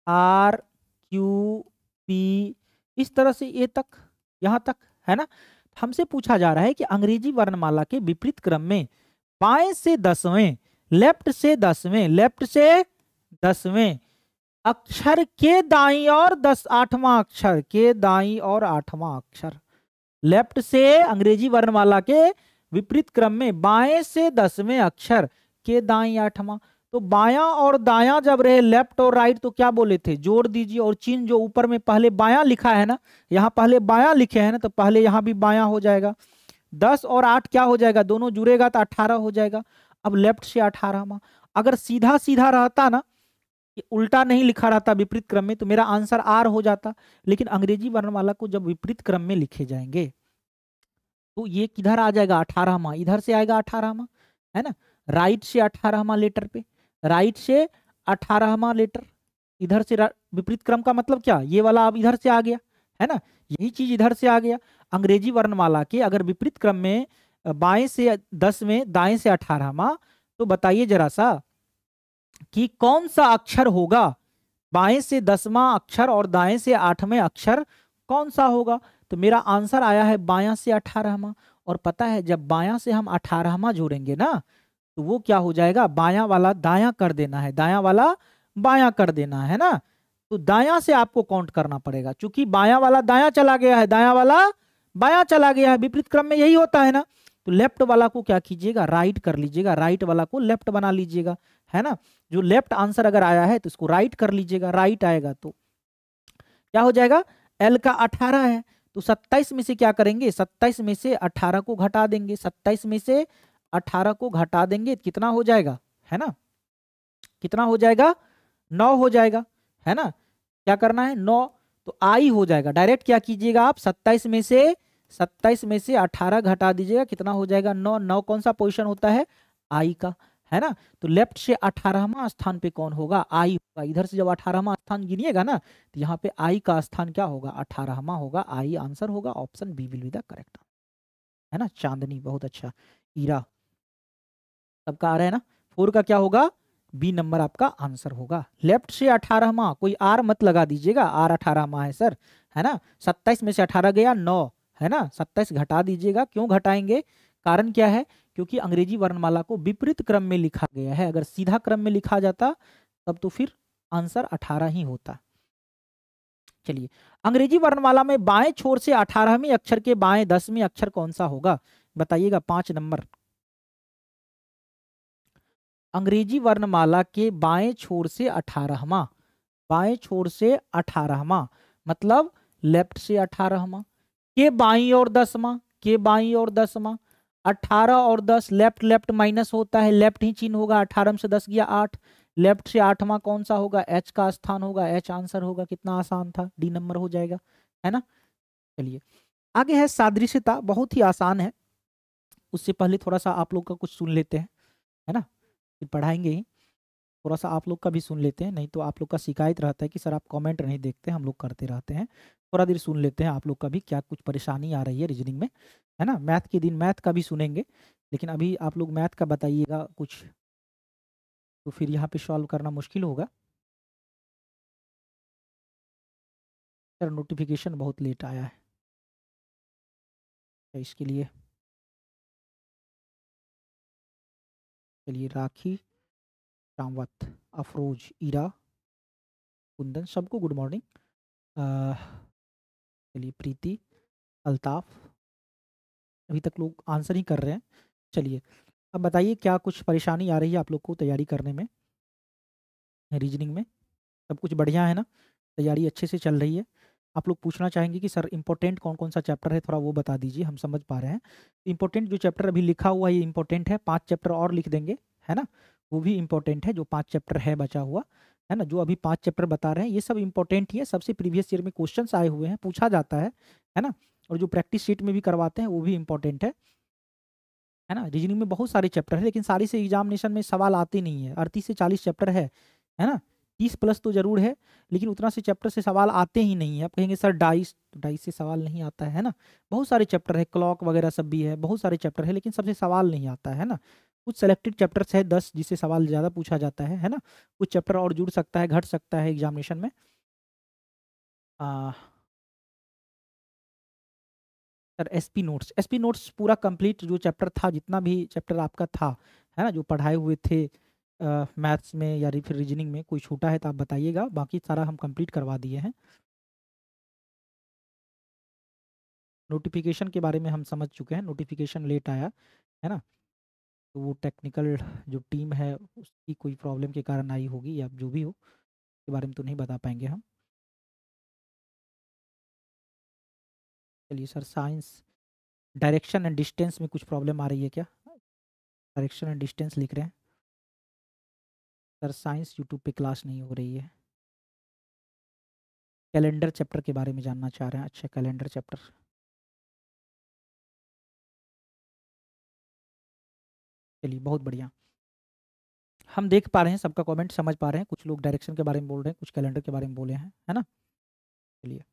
A: R, Q, P, इस तरह से ये तक, यहां तक, है ना। हमसे पूछा जा रहा है कि अंग्रेजी वर्णमाला के विपरीत क्रम में बाएं से 10वें, लेफ्ट से 10वें, लेफ्ट से 10वें अक्षर के दाईं और 8वां अक्षर के दाईं और 8वां अक्षर, लेफ्ट से अंग्रेजी वर्णमाला के विपरीत क्रम में बाएं से 10वें अक्षर के दाईं 8वां। तो बायां और दायां जब रहे, लेफ्ट और राइट, तो क्या बोले थे, जोड़ दीजिए। और चिन्ह जो ऊपर में पहले बायां लिखा है ना, यहाँ पहले बायां लिखे हैं ना, तो पहले यहाँ भी बायां हो जाएगा। 10 और 8 क्या हो जाएगा, दोनों जुड़ेगा तो 18 हो जाएगा। अब लेफ्ट से 18वां, अगर सीधा सीधा रहता ना, उल्टा नहीं लिखा रहता विपरीत क्रम में, तो मेरा आंसर आर हो जाता। लेकिन अंग्रेजी वर्णमाला को जब विपरीत क्रम में लिखे जाएंगे तो ये किधर आ जाएगा, 18वां, इधर से आएगा 18वां, है ना। राइट से 18वां लेटर पे, राइट से 18वां लेटर, इधर से विपरीत क्रम का मतलब क्या, ये वाला अब इधर से आ गया, है ना, यही चीज इधर से आ गया। अंग्रेजी वर्णमाला के अगर विपरीत क्रम में बाएं से 10वें, दाएं से 18वां, तो बताइए जरा सा कि कौन सा अक्षर होगा, बाएं से 10वां अक्षर और दाएं से 8वें अक्षर कौन सा होगा। तो मेरा आंसर आया है बायां से 18वां। और पता है जब बायां से हम 18वां जोड़ेंगे ना, तो वो क्या हो जाएगा, बायां वाला दायां कर देना है, दायां वाला बायां कर देना है ना। तो दायां से आपको काउंट करना पड़ेगा, क्योंकि बायां वाला दायां चला गया है, दायां वाला बायां चला गया है, विपरीत क्रम में यही होता है ना। तो लेफ्ट वाला को क्या कीजिएगा, राइट कर लीजिएगा, राइट वाला को लेफ्ट बना लीजिएगा, है ना। जो लेफ्ट आंसर अगर आया है तो इसको राइट कर लीजिएगा, राइट आएगा तो क्या हो जाएगा, एल का 18 है, तो 27 में से क्या करेंगे, 27 में से 18 को घटा देंगे, 27 में से 18 को घटा देंगे, कितना हो जाएगा, है ना, कितना हो जाएगा, 9 हो जाएगा, है ना। क्या करना है, 9, तो आई हो जाएगा। डायरेक्ट क्या कीजिएगा आप, 27 में से 18 घटा दीजिएगा, कितना हो जाएगा, 9। 9 कौन सा पोजीशन होता है, आई का, है ना। तो लेफ्ट से 18वां स्थान पे कौन होगा, आई होगा। इधर से जब 18वां स्थान गिनिएगा ना, तो यहाँ पे आई का स्थान क्या होगा, 18वां होगा, आई आंसर होगा। Option B will be the correct. है ना, चांदनी, बहुत अच्छा, ईरा, सबका आ रहा है ना। 4 का क्या होगा, बी नंबर आपका आंसर होगा। लेफ्ट से 18वां, कोई आर मत लगा दीजिएगा, आर 18वां है सर, है ना। 27 में से 18 गया 9, है ना, 27 घटा दीजिएगा। क्यों घटाएंगे, कारण क्या है, क्योंकि अंग्रेजी वर्णमाला को विपरीत क्रम में लिखा गया है। अगर सीधा क्रम में लिखा जाता तब तो फिर आंसर 18 ही होता। चलिए, अंग्रेजी वर्णमाला में बाएं छोर से 18वें अक्षर के बाएं 10वें अक्षर कौन सा होगा, बताइएगा। 5 नंबर, अंग्रेजी वर्णमाला के बाएं छोर से 18वां, बाएं छोर से 18वां मतलब लेफ्ट से 18वां, के बाई और 10वां, के बाई और 10वां, 18 और 10 लेफ्ट लेफ्ट माइनस होता है, लेफ्ट ही चिन्ह होगा, 18 में से 10 गया 8, लेफ्ट से 8वां कौन सा होगा, एच का स्थान होगा, एच आंसर होगा। कितना आसान था, डी नंबर हो जाएगा, है ना। चलिए, आगे है सादृश्यता, बहुत ही आसान है। उससे पहले थोड़ा सा आप लोग का कुछ सुन लेते हैं, है ना, फिर पढ़ाएंगे ही। थोड़ा सा आप लोग का भी सुन लेते हैं, नहीं तो आप लोग का शिकायत रहता है कि सर आप कमेंट नहीं देखते, हम लोग करते रहते हैं। थोड़ा देर सुन लेते हैं आप लोग का भी, क्या कुछ परेशानी आ रही है रीजनिंग में, है ना। मैथ के दिन मैथ का भी सुनेंगे, लेकिन अभी आप लोग मैथ का बताइएगा कुछ, तो फिर यहाँ पे सॉल्व करना मुश्किल होगा। सर नोटिफिकेशन बहुत लेट आया है, तो इसके लिए। चलिए, राखी, शामवत, अफरोज, ईरा, कुंदन, सबको गुड मॉर्निंग। चलिए, प्रीति, अल्ताफ, अभी तक लोग आंसर ही कर रहे हैं। चलिए, अब बताइए क्या कुछ परेशानी आ रही है आप लोग को तैयारी करने में, रीजनिंग में। सब कुछ बढ़िया है ना, तैयारी अच्छे से चल रही है। आप लोग पूछना चाहेंगे कि सर इंपॉर्टेंट कौन कौन सा चैप्टर है, थोड़ा वो बता दीजिए, हम समझ पा रहे हैं। इंपॉर्टेंट जो चैप्टर अभी लिखा हुआ है ये इंपॉर्टेंट है, 5 चैप्टर और लिख देंगे, है ना, वो भी इंपॉर्टेंट है। जो 5 चैप्टर है बचा हुआ, है ना, जो अभी 5 चैप्टर बता रहे हैं ये सब इंपॉर्टेंट ही है, सबसे प्रीवियस ईयर में क्वेश्चंस आए हुए हैं, पूछा जाता है ना। और जो प्रैक्टिस शीट में भी करवाते हैं वो भी इंपॉर्टेंट है ना। रीजनिंग में बहुत सारे चैप्टर है, लेकिन सारी से एग्जामिनेशन में सवाल आते नहीं है। 38 से 40 चैप्टर है ना, 30 प्लस तो जरूर है, लेकिन उतना से चैप्टर से सवाल आते ही नहीं है। आप कहेंगे सर डाइस, तो डाइस से सवाल नहीं आता है ना। बहुत सारे चैप्टर है, क्लॉक वगैरह सब भी है, बहुत सारे चैप्टर है, लेकिन सबसे सवाल नहीं आता है ना। कुछ सेलेक्टेड चैप्टर्स है 10 जिससे सवाल ज़्यादा पूछा जाता है ना। कुछ चैप्टर और जुड़ सकता है, घट सकता है एग्जामिनेशन में। सर एसपी नोट्स पूरा कंप्लीट जो चैप्टर था, जितना भी चैप्टर आपका था, है ना, जो पढ़ाए हुए थे मैथ्स में या फिर रीजनिंग में, कोई छूटा है तो आप बताइएगा, बाकी सारा हम कंप्लीट करवा दिए हैं। नोटिफिकेशन के बारे में हम समझ चुके हैं, नोटिफिकेशन लेट आया, है ना, तो वो टेक्निकल जो टीम है उसकी कोई प्रॉब्लम के कारण आई होगी, या जो भी हो, के बारे में तो नहीं बता पाएंगे हम। चलिए sir, science, direction and distance में कुछ प्रॉब्लम आ रही है क्या, डायरेक्शन एंड डिस्टेंस लिख रहे हैं सर। साइंस यूट्यूब पे क्लास नहीं हो रही है। कैलेंडर चैप्टर के बारे में जानना चाह रहे हैं, अच्छा कैलेंडर चैप्टर, चलिए बहुत बढ़िया। हम देख पा रहे हैं सबका कमेंट, समझ पा रहे हैं, कुछ लोग डायरेक्शन के बारे में बोल रहे हैं, कुछ कैलेंडर के बारे में बोले हैं, है ना। चलिए,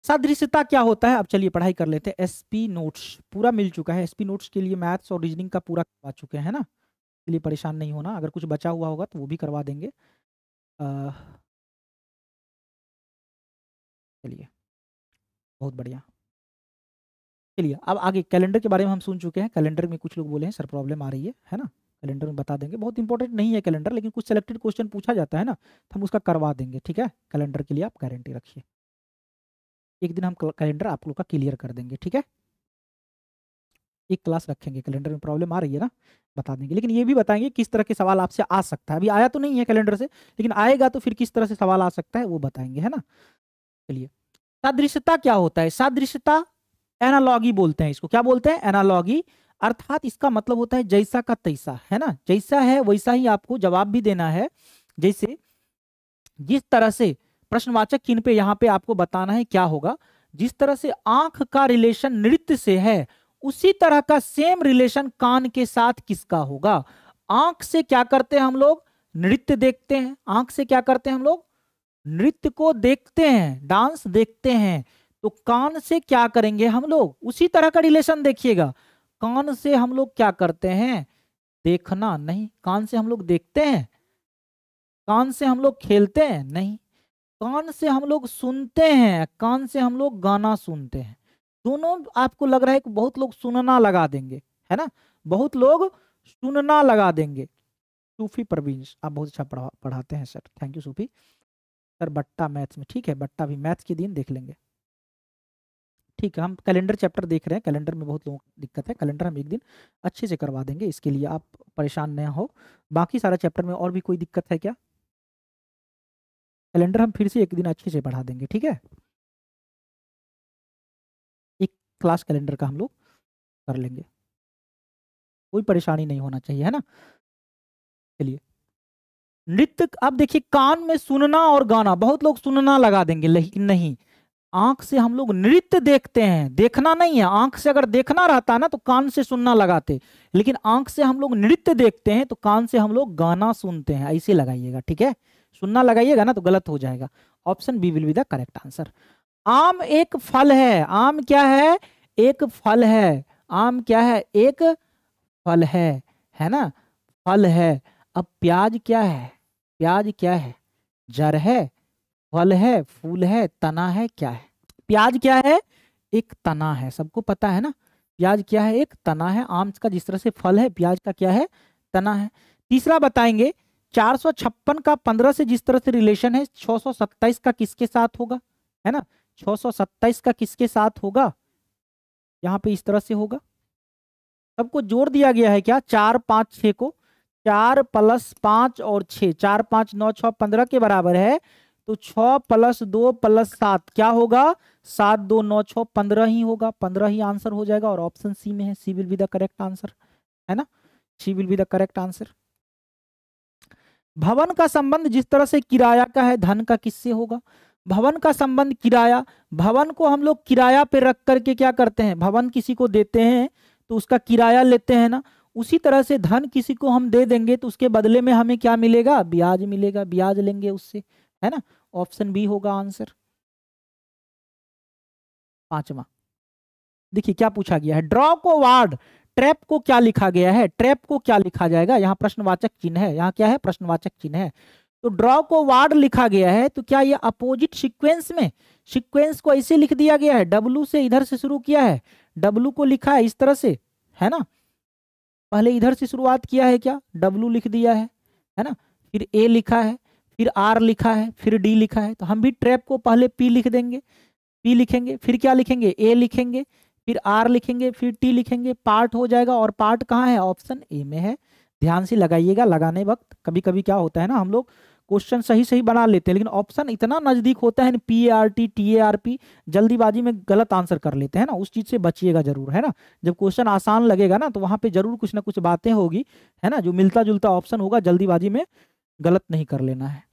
A: सादृश्यता क्या होता है, अब चलिए पढ़ाई कर लेते हैं। एसपी नोट्स पूरा मिल चुका है, एसपी नोट्स के लिए मैथ्स और रीजनिंग का पूरा करवा चुके हैं ना, इसलिए परेशान नहीं होना। अगर कुछ बचा हुआ होगा तो वो भी करवा देंगे। चलिए, बहुत बढ़िया। चलिए, अब आगे कैलेंडर के बारे में हम सुन चुके हैं। कैलेंडर में कुछ लोग बोले हैं सर प्रॉब्लम आ रही है ना, कैलेंडर में बता देंगे। बहुत इंपॉर्टेंट नहीं है कैलेंडर, लेकिन कुछ सेलेक्टेड क्वेश्चन पूछा जाता है ना, तो हम उसका करवा देंगे, ठीक है। कैलेंडर के लिए आप गारंटी रखिए, एक दिन हम कैलेंडर आप लोग का क्लियर कर देंगे, ठीक है। एक क्लास रखेंगे, कैलेंडर में प्रॉब्लम आ रही है ना, बता देंगे, लेकिन ये भी बताएंगे किस तरह के सवाल आपसे आ सकता है। अभी आया तो नहीं है कैलेंडर से, लेकिन आएगा तो फिर किस तरह से सवाल आ सकता है वो बताएंगे, है ना। चलिए, सादृश्यता क्या होता है, सादृश्यता एनालॉगी बोलते हैं इसको, क्या बोलते हैं, एनालॉगी। अर्थात इसका मतलब होता है जैसा का तैसा, है ना, जैसा है वैसा ही आपको जवाब भी देना है। जैसे जिस तरह से प्रश्नवाचक चिन्ह पे यहाँ पे आपको बताना है क्या होगा, जिस तरह से आंख का रिलेशन नृत्य से है, उसी तरह का सेम रिलेशन कान के साथ किसका होगा। आंख से क्या करते हैं हम लोग, नृत्य देखते हैं। आंख से क्या करते हैं हम लोग, नृत्य को देखते हैं, डांस देखते हैं। तो कान से क्या करेंगे हम लोग, उसी तरह का रिलेशन देखिएगा। कान से हम लोग क्या करते हैं, देखना नहीं। कान से हम लोग देखते हैं, कान से हम लोग खेलते हैं नहीं। कान से हम लोग सुनते हैं, कान से हम लोग गाना सुनते हैं। दोनों आपको लग रहा है कि बहुत लोग सुनना लगा देंगे, है ना, बहुत लोग सुनना लगा देंगे। सूफी परवीन, आप बहुत अच्छा पढ़ाते हैं sir, thank you Sufi sir. बट्टा मैथ्स में, ठीक है, बट्टा भी मैथ्स के दिन देख लेंगे। ठीक है, हम कैलेंडर चैप्टर देख रहे हैं, कैलेंडर में बहुत लोगों को दिक्कत है, कैलेंडर हम एक दिन अच्छे से करवा देंगे, इसके लिए आप परेशान न हो। बाकी सारा चैप्टर में और भी कोई दिक्कत है क्या? कैलेंडर हम फिर से एक दिन अच्छे से पढ़ा देंगे, ठीक है, एक क्लास कैलेंडर का हम लोग कर लेंगे, कोई परेशानी नहीं होना चाहिए, है ना। चलिए, नृत्य, अब देखिए कान में सुनना और गाना, बहुत लोग सुनना लगा देंगे, लेकिन नहीं, आंख से हम लोग नृत्य देखते हैं, देखना नहीं है। आंख से अगर देखना रहता ना तो कान से सुनना लगाते, लेकिन आंख से हम लोग नृत्य देखते हैं तो कान से हम लोग गाना सुनते हैं, ऐसे लगाइएगा, ठीक है। सुनना लगाइएगा ना तो गलत हो जाएगा। Option B will be the correct answer. आम एक फल है, आम क्या है, एक फल है। आम क्या है, एक फल है ना, फल है। अब प्याज क्या है, प्याज क्या है, जड़ है, फल है, फूल है, तना है, क्या है? प्याज क्या है, एक तना है, सबको पता है ना। प्याज क्या है, एक तना है। आम का जिस तरह से फल है, प्याज का क्या है, तना है। तीसरा बताएंगे, 456 का 15 से जिस तरह से रिलेशन है, 627 का किसके साथ होगा, है ना, 627 का किसके साथ होगा, यहाँ पे इस तरह से होगा। सबको जोड़ दिया गया है क्या, 4 5 6 को, 4 + 5 और 6, 4 5 9 6 15 के बराबर है, तो 6 + 2 + 7 क्या होगा, 7 2 9 6 15 ही होगा, 15 ही आंसर हो जाएगा। और ऑप्शन सी में है, C will be the correct answer, है ना, C will be the correct answer. भवन का संबंध जिस तरह से किराया का है, धन का किससे होगा? भवन का संबंध किराया, भवन को हम लोग किराया पे रख करके क्या करते हैं, भवन किसी को देते हैं तो उसका किराया लेते हैं ना। उसी तरह से धन किसी को हम दे देंगे तो उसके बदले में हमें क्या मिलेगा, ब्याज मिलेगा, ब्याज लेंगे उससे, है ना। ऑप्शन बी होगा आंसर। पांचवा देखिए क्या पूछा गया है, ड्रॉ को वार्ड, ट्रैप को क्या लिखा गया है, ट्रैप को क्या लिखा जाएगा, यहाँ प्रश्नवाचक चिन्ह है, यहाँ क्या है, प्रश्नवाचक चिन्ह है। तो ड्रॉ को वार्ड लिखा गया है, तो क्या ये अपोजिट सीक्वेंस में, सीक्वेंस को ऐसे लिख दिया गया है, डब्लू से इधर से शुरू किया है, डब्लू को लिखा है इस तरह से, है ना, पहले इधर से शुरुआत किया है क्या, डब्लू लिख दिया है ना, फिर ए लिखा है, फिर आर लिखा है, फिर डी लिखा है। तो हम भी ट्रैप को पहले पी लिख देंगे, पी लिखेंगे, फिर क्या लिखेंगे, ए लिखेंगे, फिर आर लिखेंगे, फिर टी लिखेंगे, पार्ट हो जाएगा। और पार्ट कहाँ है, ऑप्शन ए में है। ध्यान से लगाइएगा, लगाने वक्त कभी कभी क्या होता है ना, हम लोग क्वेश्चन सही सही बना लेते हैं लेकिन ऑप्शन इतना नजदीक होता है, P A R T, T A R P, जल्दीबाजी में गलत आंसर कर लेते हैं ना, उस चीज से बचिएगा जरूर, है ना। जब क्वेश्चन आसान लगेगा ना तो वहां पे जरूर कुछ ना कुछ बातें होगी, है ना, जो मिलता जुलता ऑप्शन होगा, जल्दीबाजी में गलत नहीं कर लेना है।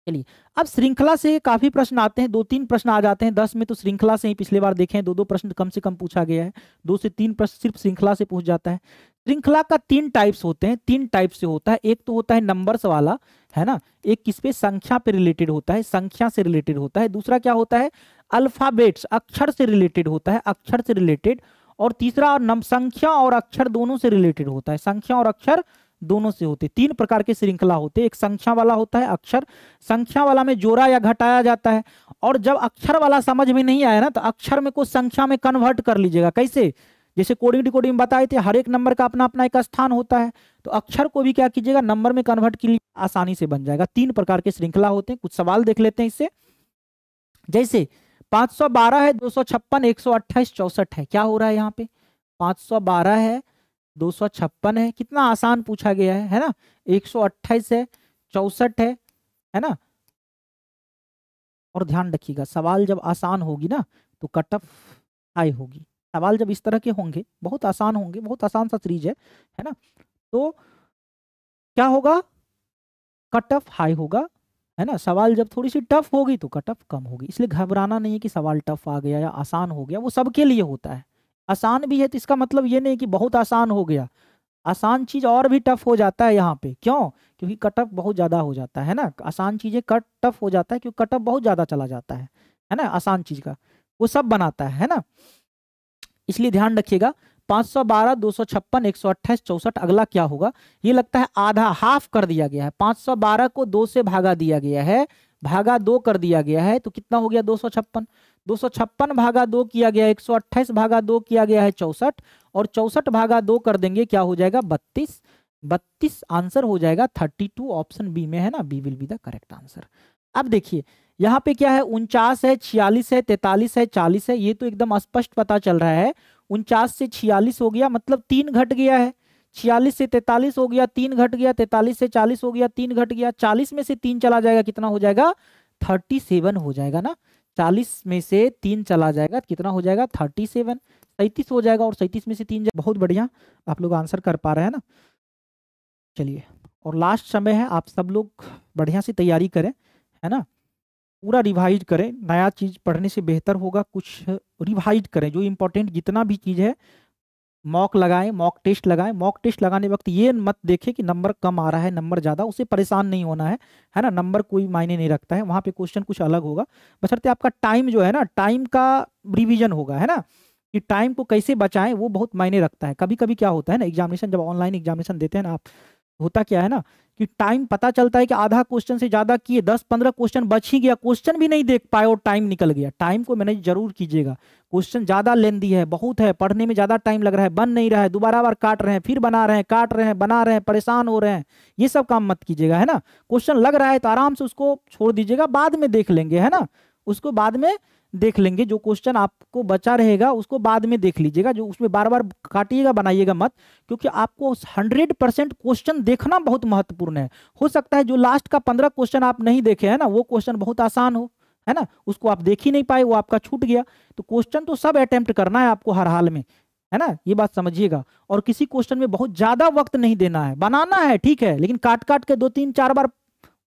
A: चलिए, अब श्रृंखला से काफी प्रश्न आते हैं, 2-3 प्रश्न आ जाते हैं 10 में, तो श्रृंखला से ही पिछले बार देखें 2-2 प्रश्न कम से कम पूछा गया है, 2 से 3 प्रश्न सिर्फ श्रृंखला से पूछ जाता है। श्रृंखला का 3 टाइप्स होते हैं, 3 टाइप से होता है। एक तो होता है नंबर्स वाला, है ना, एक किस पे, संख्या पे रिलेटेड होता है, संख्या से रिलेटेड होता है। दूसरा क्या होता है, अल्फाबेट्स, अक्षर से रिलेटेड होता है, अक्षर से रिलेटेड। और तीसरा संख्या और अक्षर दोनों से रिलेटेड होता है, संख्या और अक्षर दोनों से होते। 3 प्रकार के श्रृंखला होते हैं, एक संख्या वाला होता है, अक्षर, संख्या वाला में जोड़ा या घटाया जाता है। और जब अक्षर वाला समझ में नहीं आया ना तो अक्षर में को संख्या में कन्वर्ट कर लीजिएगा। कैसे, जैसे कोडिंग डिकोडिंग में बताए थे, हर एक नंबर का अपना अपना एक स्थान होता है, तो अक्षर को भी क्या कीजिएगा, नंबर में कन्वर्ट के लिए आसानी से बन जाएगा। 3 प्रकार के श्रृंखला होते हैं। कुछ सवाल देख लेते हैं इससे, जैसे 512 है, 256, 128, 64 है, क्या हो रहा है यहाँ पे, 512 है, 256 है, कितना आसान पूछा गया है ना, 128 है, 64 है ना। और ध्यान रखिएगा, सवाल जब आसान होगी ना तो कट ऑफ हाई होगी। सवाल जब इस तरह के होंगे, बहुत आसान होंगे, बहुत आसान सा सीरीज है ना, तो क्या होगा, कट ऑफ हाई होगा, है ना। सवाल जब थोड़ी सी टफ होगी तो कट ऑफ कम होगी। इसलिए घबराना नहीं है कि सवाल टफ आ गया या आसान हो गया, वो सबके लिए होता है। आसान भी है तो इसका मतलब ये नहीं कि बहुत आसान हो गया, आसान चीज और भी टफ हो जाता है यहाँ पे। क्यों, क्योंकि कट ऑफ बहुत ज्यादा हो जाता है ना, आसान चीजें कट टफ हो जाता है क्योंकि कट ऑफ बहुत ज्यादा चला जाता है ना, आसान चीज का। वो सब बनाता है ना, इसलिए ध्यान रखिएगा। 512, 256, 128, 64, अगला क्या होगा? ये लगता है आधा, हाफ कर दिया गया है। 512 को 2 से भागा दिया गया है, भागा 2 कर दिया गया है, तो कितना हो गया? 256। 256 भागा 2 किया गया, 128 भागा 2 किया गया है 64, और 64 भागा 2 कर देंगे, क्या हो जाएगा? 32। 32 आंसर हो जाएगा 32, ऑप्शन बी में है ना, B will be the correct answer. अब देखिए यहाँ पे क्या है, 49 है, 46 है, 43 है, 40 है, ये तो एकदम स्पष्ट पता चल रहा है। 49 से 46 हो गया, मतलब 3 घट गया है। 46 से 43 हो गया, 3 घट गया। 43 से 40 हो गया, 3 घट गया। 40 में से 3 चला जाएगा, कितना हो जाएगा? 37 हो जाएगा ना। 40 में से 3 चला जाएगा, कितना हो जाएगा? 37, 37 हो जाएगा। और 37 में से 3 बहुत बढ़िया, आप लोग आंसर कर पा रहे हैं ना। चलिए, और लास्ट समय है, आप सब लोग बढ़िया से तैयारी करें, है ना, पूरा रिवाइज करें। नया चीज पढ़ने से बेहतर होगा, कुछ रिवाइज करें, जो इंपॉर्टेंट जितना भी चीज है मॉक लगाएं, मॉक टेस्ट लगाएं। मॉक टेस्ट लगाने वक्त ये मत देखें कि नंबर कम आ रहा है, नंबर ज्यादा, उससे परेशान नहीं होना है ना। नंबर कोई मायने नहीं रखता है, वहां पे क्वेश्चन कुछ अलग होगा, बशर्ते आपका टाइम जो है ना, टाइम का रिवीजन होगा, है ना, कि टाइम को कैसे बचाएं वो बहुत मायने रखता है। कभी कभी क्या होता है ना, एग्जामिनेशन जब ऑनलाइन एग्जामिनेशन देते हैं ना आप, होता क्या है ना कि टाइम पता चलता है कि आधा क्वेश्चन से ज्यादा किए, 10-15 क्वेश्चन बच ही गया, क्वेश्चन भी नहीं देख पाए और टाइम निकल गया। टाइम को मैनेज जरूर कीजिएगा। क्वेश्चन ज्यादा लेंदी है, बहुत है, पढ़ने में ज्यादा टाइम लग रहा है, बन नहीं रहा है, दोबारा बार काट रहे हैं, फिर बना रहे हैं, काट रहे हैं, बना रहे हैं, परेशान हो रहे हैं, ये सब काम मत कीजिएगा, है ना। क्वेश्चन लग रहा है तो आराम से उसको छोड़ दीजिएगा, बाद में देख लेंगे, है ना, उसको बाद में देख लेंगे। जो क्वेश्चन आपको बचा रहेगा उसको बाद में देख लीजिएगा, जो उसमें बार बार काटिएगा बनाइएगा मत, क्योंकि आपको 100% क्वेश्चन देखना बहुत महत्वपूर्ण है। हो सकता है जो लास्ट का 15 क्वेश्चन आप नहीं देखे है ना, वो क्वेश्चन बहुत आसान हो, है ना, उसको आप देख ही नहीं पाए, वो आपका छूट गया। तो क्वेश्चन तो सब अटेम्प्ट करना है आपको हर हाल में, है ना, ये बात समझिएगा। और किसी क्वेश्चन में बहुत ज्यादा वक्त नहीं देना है, बनाना है ठीक है, लेकिन काट काट के 2-3-4 बार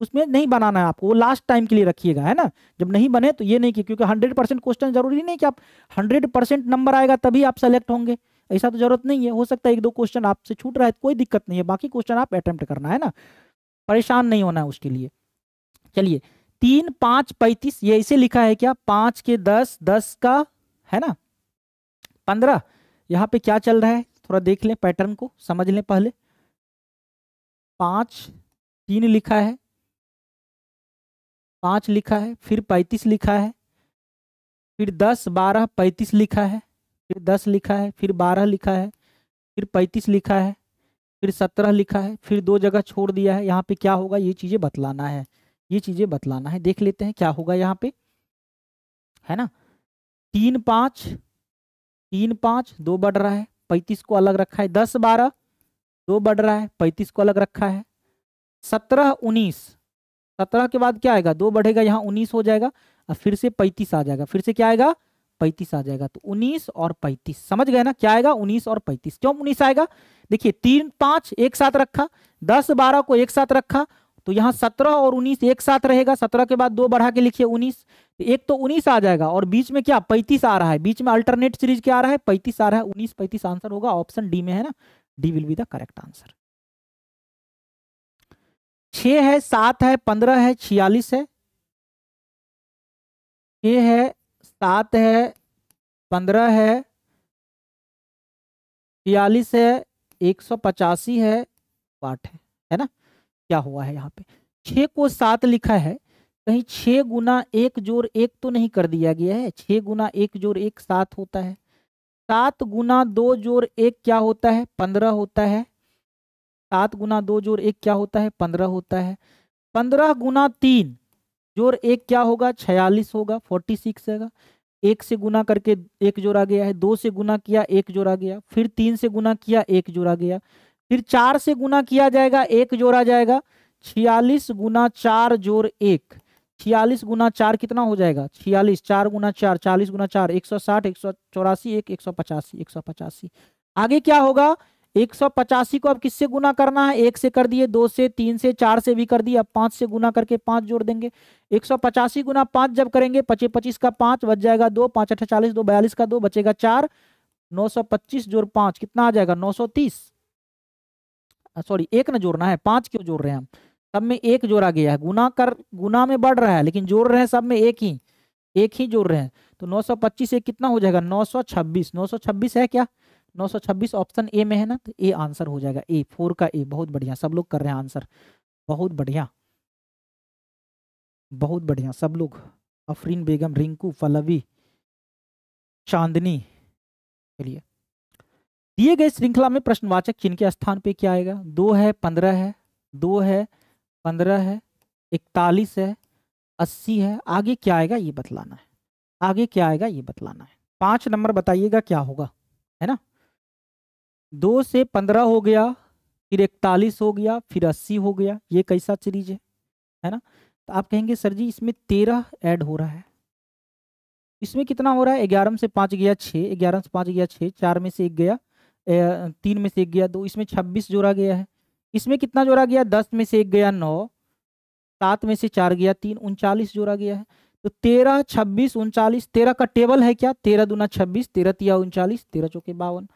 A: उसमें नहीं बनाना है आपको, वो लास्ट टाइम के लिए रखिएगा, है ना। जब नहीं बने तो ये नहीं कि, क्योंकि 100% क्वेश्चन जरूरी नहीं कि आप 100% नंबर आएगा तभी आप सेलेक्ट होंगे, ऐसा तो जरूरत नहीं है। हो सकता है 1-2 क्वेश्चन आपसे छूट रहा है, कोई दिक्कत नहीं है, बाकी क्वेश्चन आप अटेम्प्ट करना, है ना, परेशान नहीं होना है उसके लिए। चलिए, 3, 5, 35, ये ऐसे लिखा है क्या? 5 के 10, 10 का, है ना, 15। यहाँ पे क्या चल रहा है, थोड़ा देख लें, पैटर्न को समझ लें पहले। 5, 3 लिखा है, 5 लिखा है, फिर 35 लिखा है, फिर 10, 12, 35 लिखा है, फिर 10 लिखा है, फिर 12 लिखा है, फिर 35 लिखा है, फिर 17 लिखा है, फिर 2 जगह छोड़ दिया है। यहाँ पे क्या होगा, ये चीजें बतलाना है, ये चीजें बतलाना है। देख लेते हैं क्या होगा यहाँ पे, है ना। 3, 5, 3, 5, 2 बढ़ रहा है, 35 को अलग रखा है। 10, 12, 2 बढ़ रहा है, 35 को अलग रखा है। 17, 19, 17 के बाद क्या आएगा? 2 बढ़ेगा, यहाँ 19 हो जाएगा, और फिर से 35 आ जाएगा, फिर से क्या आएगा? 35 आ जाएगा। तो 19 और 35, समझ गए ना क्या आएगा? 19 और 35। क्यों 19 आएगा? देखिए 3, 5 एक साथ रखा, 10, 12 को एक साथ रखा, तो यहाँ 17 और 19 एक साथ रहेगा। 17 के बाद 2 बढ़ा के लिखिए 19, एक तो 19 आ जाएगा, और बीच में क्या 35 आ रहा है, बीच में अल्टरनेट सीरीज क्या आ रहा है? 35 आ रहा है। 19, 35 आंसर होगा, ऑप्शन डी में, है ना, D will be the correct answer. 6 है, 7 है, 15 है, 46 है, 6 है, 7 है, 15 है, 46 है, 185 है, 8 है ना। क्या हुआ है यहाँ पे? 6 को 7 लिखा है, कहीं 6 गुना 1 जोड़ 1 तो नहीं कर दिया गया है? 6 गुना 1 जोड़ 1 7 होता है। 7 गुना 2 जोड़ 1 क्या होता है? 15 होता है। 7 गुना 2 जोड़ 1 क्या होता है? 15 होता है। 15 गुना 3 जोड़ 1 क्या होगा? 46 होगा, 46 होगा। 1 से गुना करके 1 जोड़ा गया है, 2 से गुना किया 1 जोड़ा गया, फिर 3 से गुना किया 1 जोड़ा गया, फिर 4 से गुना किया जाएगा 1 जोड़ा जाएगा। 46 गुना 4 जोड़ 1, 46 गुना 4 कितना हो जाएगा? 46, 4 गुना 4, 40 गुना 4, 160, 184, 185, 185। आगे क्या होगा? 185 को अब किससे गुना करना है? 1 से कर दिए, 2 से, 3 से, 4 से भी कर दिए, अब 5 से गुना करके 5 जोड़ देंगे। 185 गुना 5 जब करेंगे, 25 25 का 5 बच जाएगा 2, 5 8 40, 2 42 का 2 बचेगा 4, 925 जोड़ 5 कितना आ जाएगा? 930। सॉरी, 1 ना जोड़ना है, 5 क्यों जोड़ रहे हैं हम? सब में 1 जोड़ा गया है, गुना में बढ़ रहा है, लेकिन जोड़ रहे हैं सब में एक ही जोड़ रहे हैं। तो 925 से कितना हो जाएगा 926, 926 है क्या, 926 ऑप्शन ए में है ना, तो ए आंसर हो जाएगा, ए 4 का ए। बहुत बढ़िया, सब लोग कर रहे हैं आंसर, बहुत बढ़िया बहुत बढ़िया सब लोग। अफरीन बेगम, रिंकू, पल्लवी, चांदनी। चलिए, दिए गए श्रृंखला में प्रश्नवाचक चिन्ह के स्थान पे क्या आएगा, 2 है, 15 है, 2 है, 15 है, 41 है, 80 है, आगे क्या आएगा ये बतलाना है, आगे क्या आएगा ये बतलाना है। 5 नंबर बताइएगा क्या होगा, है ना। 2 से 15 हो गया, फिर 41 हो गया, फिर 80 हो गया, ये कैसा सीरीज है ना। तो आप कहेंगे सर जी इसमें 13 ऐड हो रहा है, इसमें कितना हो रहा है, 11 से 5 गया 6, 11 से 5 गया 6, 4 में से 1 गया, 3 में से 1 गया 2, इसमें 26 जोड़ा गया है। इसमें कितना जोड़ा गया, 10 में से 1 गया 9, 7 में से 4 गया 3, 39 जोड़ा गया है। तो 13, 26, 39, 13 का टेबल है क्या, 13 दूना 26, 13 तिया 39, 13 चौके 52,